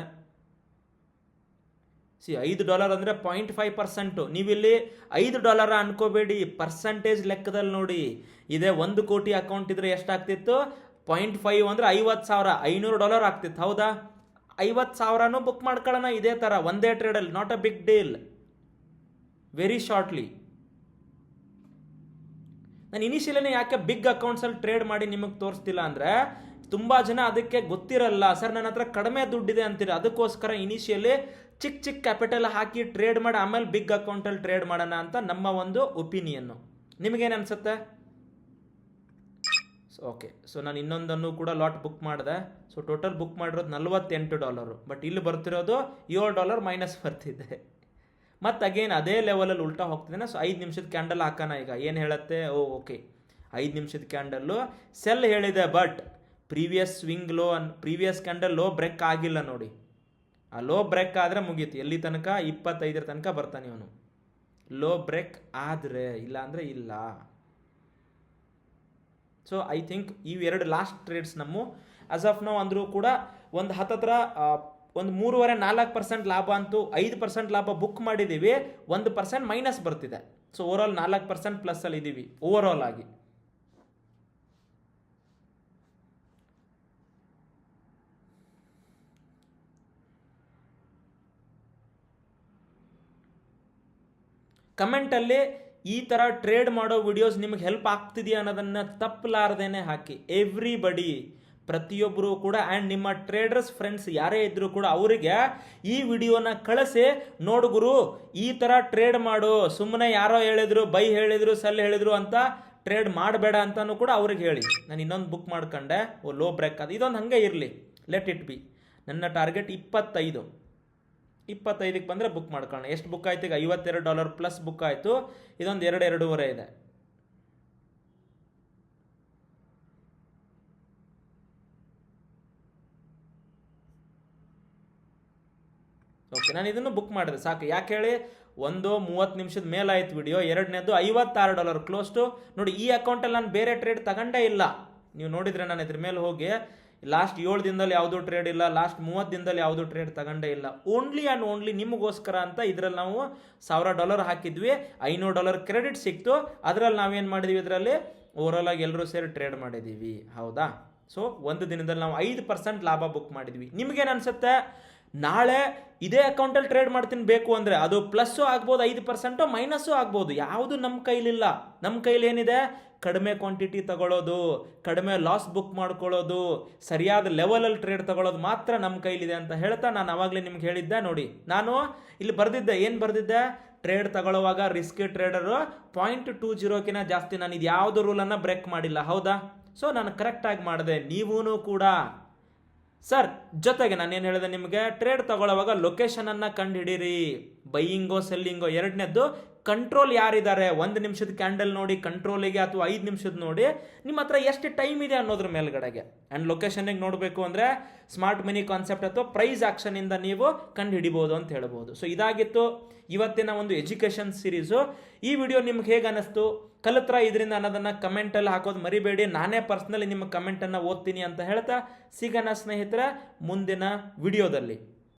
$5 ಅಂದರೆ 0.5%. ನೀವಿಲ್ಲಿ $5 ಅನ್ಕೋಬೇಡಿ, ಪರ್ಸೆಂಟೇಜ್ ಲೆಕ್ಕದಲ್ಲಿ ನೋಡಿ. ಇದೇ 1 ಕೋಟಿ ಅಕೌಂಟ್ ಇದ್ರೆ ಎಷ್ಟಾಗ್ತಿತ್ತು? 0.5 ಅಂದರೆ $50,000, $500 ಆಗ್ತಿತ್ತು. ಹೌದಾ? 50,000ನೂ ಬುಕ್ ಮಾಡ್ಕೊಳ್ಳೋಣ ಇದೇ ಥರ ಒಂದೇ ಟ್ರೇಡಲ್ಲಿ. Not a big deal. Very shortly. ನಾನು ಇನಿಷಿಯಲಿನೇ ಯಾಕೆ ಬಿಗ್ ಅಕೌಂಟ್ಸಲ್ಲಿ ಟ್ರೇಡ್ ಮಾಡಿ ನಿಮಗೆ ತೋರಿಸ್ತಿಲ್ಲ ಅಂದರೆ, ತುಂಬ ಜನ ಅದಕ್ಕೆ ಗೊತ್ತಿರಲ್ಲ. ಸರ್ ನನ್ನ ಹತ್ರ ಕಡಿಮೆ ದುಡ್ಡಿದೆ ಅಂತೀರ, ಅದಕ್ಕೋಸ್ಕರ ಇನಿಷಿಯಲಿ ಚಿಕ್ಕ ಕ್ಯಾಪಿಟಲ್ ಹಾಕಿ ಟ್ರೇಡ್ ಮಾಡಿ ಆಮೇಲೆ ಬಿಗ್ ಅಕೌಂಟಲ್ಲಿ ಟ್ರೇಡ್ ಮಾಡೋಣ ಅಂತ ನಮ್ಮ ಒಂದು ಒಪಿನಿಯನ್ನು. ನಿಮಗೇನು ಅನಿಸುತ್ತೆ? ಓಕೆ. ಸೊ ನಾನು ಇನ್ನೊಂದನ್ನು ಕೂಡ ಲಾಟ್ ಬುಕ್ ಮಾಡಿದೆ. ಸೊ ಟೋಟಲ್ ಬುಕ್ ಮಾಡಿರೋದು $48. ಬಟ್ ಇಲ್ಲಿ ಬರ್ತಿರೋದು $7 ಮೈನಸ್ ಬರ್ತಿದೆ. ಮತ್ತು ಅಗೇನ್ ಅದೇ ಲೆವೆಲಲ್ಲಿ ಉಲ್ಟಾ ಹೋಗ್ತಿದ್ದೇನೆ. ಸೊ 5 ನಿಮಿಷದ ಕ್ಯಾಂಡಲ್ ಹಾಕೋಣ ಈಗ. ಏನು ಹೇಳುತ್ತೆ? ಓಕೆ, 5 ನಿಮಿಷದ ಕ್ಯಾಂಡಲ್ಲು ಸೆಲ್ ಹೇಳಿದೆ. But previous swing low, previous candle low break ಆಗಿಲ್ಲ ನೋಡಿ. ಆ ಲೋ ಬ್ರೇಕ್ ಆದರೆ ಮುಗೀತು. ಎಲ್ಲಿ ತನಕ? 25 ತನಕ ಬರ್ತಾನೆ ಇವನು. ಲೋ ಬ್ರೇಕ್ ಆದರೆ, ಇಲ್ಲ ಅಂದರೆ ಇಲ್ಲ. ಸೊ ಐ ಥಿಂಕ್ ಇವೆರಡು ಲಾಸ್ಟ್ ಟ್ರೇಡ್ಸ್ ನಮ್ಮ ಆಸ್ ಆಫ್ ನಾವು ಅಂದರೂ ಕೂಡ ಒಂದು ಹತ್ತತ್ರ ಒಂದು 3.5-4% ಲಾಭ ಅಂತೂ, 5% ಲಾಭ ಬುಕ್ ಮಾಡಿದ್ದೀವಿ. 1% ಮೈನಸ್ ಬರ್ತಿದೆ. ಸೊ ಓವರಾಲ್ 4% ಪ್ಲಸ್ಸಲ್ಲಿ ಇದ್ದೀವಿ ಓವರಾಲ್ ಆಗಿ. ಕಮೆಂಟಲ್ಲಿ ಈ ಥರ ಟ್ರೇಡ್ ಮಾಡೋ ವಿಡಿಯೋಸ್ ನಿಮಗೆ ಹೆಲ್ಪ್ ಆಗ್ತಿದೆಯಾ ಅನ್ನೋದನ್ನು ತಪ್ಪಲಾರ್ದೇನೆ ಹಾಕಿ. ಎವ್ರಿಬಡಿ, ಪ್ರತಿಯೊಬ್ಬರು ಕೂಡ, ಆ್ಯಂಡ್ ನಿಮ್ಮ ಟ್ರೇಡರ್ಸ್ ಫ್ರೆಂಡ್ಸ್ ಯಾರೇ ಇದ್ದರೂ ಕೂಡ ಅವರಿಗೆ ಈ ವಿಡಿಯೋನ ಕಳಿಸಿ. ನೋಡು ಗುರು, ಈ ಥರ ಟ್ರೇಡ್ ಮಾಡು, ಸುಮ್ಮನೆ ಯಾರೋ ಹೇಳಿದ್ರು, ಬೈ ಹೇಳಿದ್ರು, ಸೆಲ್ ಹೇಳಿದ್ರು ಅಂತ ಟ್ರೇಡ್ ಮಾಡಬೇಡ ಅಂತಲೂ ಕೂಡ ಅವ್ರಿಗೆ ಹೇಳಿ. ನಾನು ಇನ್ನೊಂದು ಬುಕ್ ಮಾಡ್ಕೊಂಡೆ, ಲೋ ಬ್ರೇಕ್ ಅದು, ಇದೊಂದು ಹಾಗೆ ಇರಲಿ, ಲೆಟ್ ಇಟ್ ಬಿ. ನನ್ನ ಟಾರ್ಗೆಟ್ 25. 25ಕ್ಕೆ ಬಂದರೆ ಬುಕ್ ಮಾಡ್ಕೊಳ್ಳೋಣ. ಎಷ್ಟು ಬುಕ್ ಆಯ್ತು ಈಗ? $52 ಪ್ಲಸ್ ಬುಕ್ ಆಯಿತು. ಇದೊಂದು 2.5 ಇದೆ. ಓಕೆ, ನಾನು ಇದನ್ನು ಬುಕ್ ಮಾಡಿದೆ ಸಾಕು. ಯಾಕೆ ಹೇಳಿ, ಒಂದು 30 ನಿಮಿಷದ ಮೇಲಾಯ್ತು ವಿಡಿಯೋ. ಎರಡನೇದು $56 ಕ್ಲೋಸ್ ಟು. ನೋಡಿ, ಈ ಅಕೌಂಟಲ್ಲಿ ನಾನು ಬೇರೆ ಟ್ರೇಡ್ ತಗೊಂಡೇ ಇಲ್ಲ. ನೀವು ನೋಡಿದರೆ ನಾನು ಇದ್ರ ಮೇಲೆ ಹೋಗಿ ಲಾಸ್ಟ್ 7 ದಿನದಲ್ಲಿ ಯಾವುದೂ ಟ್ರೇಡ್ ಇಲ್ಲ, ಲಾಸ್ಟ್ 30 ದಿನದಲ್ಲಿ ಯಾವುದೂ ಟ್ರೇಡ್ ತಗೊಂಡೇ ಇಲ್ಲ. ಓನ್ಲಿ ಆ್ಯಂಡ್ ಓನ್ಲಿ ನಿಮಗೋಸ್ಕರ ಅಂತ ಇದರಲ್ಲಿ ನಾವು $1000 ಹಾಕಿದ್ವಿ, $500 ಕ್ರೆಡಿಟ್ ಸಿಕ್ತು. ಅದರಲ್ಲಿ ನಾವೇನು ಮಾಡಿದ್ವಿ, ಇದರಲ್ಲಿ ಓವರಾಲ್ ಆಗಿ ಎಲ್ಲರೂ ಸೇರಿ ಟ್ರೇಡ್ ಮಾಡಿದ್ದೀವಿ. ಹೌದಾ? ಸೊ ಒಂದು ದಿನದಲ್ಲಿ ನಾವು 5% ಲಾಭ ಬುಕ್ ಮಾಡಿದ್ವಿ. ನಿಮಗೇನು ಅನಿಸುತ್ತೆ? ನಾಳೆ ಇದೇ ಅಕೌಂಟಲ್ಲಿ ಟ್ರೇಡ್ ಮಾಡ್ತೀನಿ ಬೇಕು ಅಂದರೆ ಅದು ಪ್ಲಸ್ಸು ಆಗ್ಬೋದು, 5% ಮೈನಸ್ಸು ಆಗ್ಬೋದು. ಯಾವುದು ನಮ್ಮ ಕೈಲಿಲ್ಲ. ನಮ್ಮ ಕೈಲಿ ಏನಿದೆ? ಕಡಿಮೆ ಕ್ವಾಂಟಿಟಿ ತಗೊಳ್ಳೋದು, ಕಡಿಮೆ ಲಾಸ್ ಬುಕ್ ಮಾಡ್ಕೊಳ್ಳೋದು, ಸರಿಯಾದ ಲೆವೆಲಲ್ಲಿ ಟ್ರೇಡ್ ತಗೊಳ್ಳೋದು ಮಾತ್ರ ನಮ್ಮ ಕೈಲಿದೆ ಅಂತ ಹೇಳ್ತಾ ನಾನು ಆವಾಗಲೇ ನಿಮ್ಗೆ ಹೇಳಿದ್ದೆ. ನೋಡಿ, ನಾನು ಇಲ್ಲಿ ಬರೆದಿದ್ದೆ, ಏನು ಬರೆದಿದ್ದೆ? ಟ್ರೇಡ್ ತಗೊಳ್ಳುವಾಗ ರಿಸ್ಕಿ ಟ್ರೇಡರು 0.20ಕಿಂತ ಜಾಸ್ತಿ ನಾನು ಇದು ಯಾವುದು ರೂಲನ್ನು ಬ್ರೇಕ್ ಮಾಡಿಲ್ಲ. ಹೌದಾ? ಸೊ ನಾನು ಕರೆಕ್ಟಾಗಿ ಮಾಡಿದೆ. ನೀವೂ ಕೂಡ ಸರ್. ಜೊತೆಗೆ ನಾನೇನು ಹೇಳಿದೆ ನಿಮಗೆ, ಟ್ರೇಡ್ ತಗೊಳ್ಳುವಾಗ ಲೊಕೇಶನನ್ನು ಕಂಡು ಹಿಡೀರಿ. ಬೈಯಿಂಗೋ ಸೆಲ್ಲಿಂಗೋ. ಎರಡನೇದ್ದು, ಕಂಟ್ರೋಲ್ ಯಾರಿದ್ದಾರೆ. 1 ನಿಮಿಷದ ಕ್ಯಾಂಡಲ್ ನೋಡಿ ಕಂಟ್ರೋಲಿಗೆ, ಅಥವಾ 5 ನಿಮಿಷದ ನೋಡಿ ನಿಮ್ಮ ಹತ್ರ ಎಷ್ಟು ಟೈಮ್ ಇದೆ ಅನ್ನೋದ್ರ ಮೇಲ್ಗಡೆಗೆ. ಆ್ಯಂಡ್ ಲೊಕೇಶನ್ಗೆ ನೋಡಬೇಕು ಅಂದರೆ ಸ್ಮಾರ್ಟ್ ಮನಿ ಕಾನ್ಸೆಪ್ಟ್ ಅಥವಾ ಪ್ರೈಸ್ ಆಕ್ಷನಿಂದ ನೀವು ಕಂಡು ಹಿಡಿಬೋದು ಅಂತ ಹೇಳ್ಬೋದು. ಸೊ ಇದಾಗಿತ್ತು ಇವತ್ತಿನ ಒಂದು ಎಜುಕೇಷನ್ ಸೀರೀಸು. ಈ ವಿಡಿಯೋ ನಿಮ್ಗೆ ಹೇಗೆ ಅನ್ನಿಸ್ತು, ಕಲಿತ್ರ ಇದರಿಂದ ಅನ್ನೋದನ್ನು ಕಮೆಂಟಲ್ಲಿ ಹಾಕೋದು ಮರಿಬೇಡಿ. ನಾನೇ ಪರ್ಸ್ನಲಿ ನಿಮ್ಮ ಕಮೆಂಟನ್ನು ಓದ್ತೀನಿ ಅಂತ ಹೇಳ್ತಾ ಸಿಗೋಣ ಸ್ನೇಹಿತರೆ ಮುಂದಿನ ವಿಡಿಯೋದಲ್ಲಿ.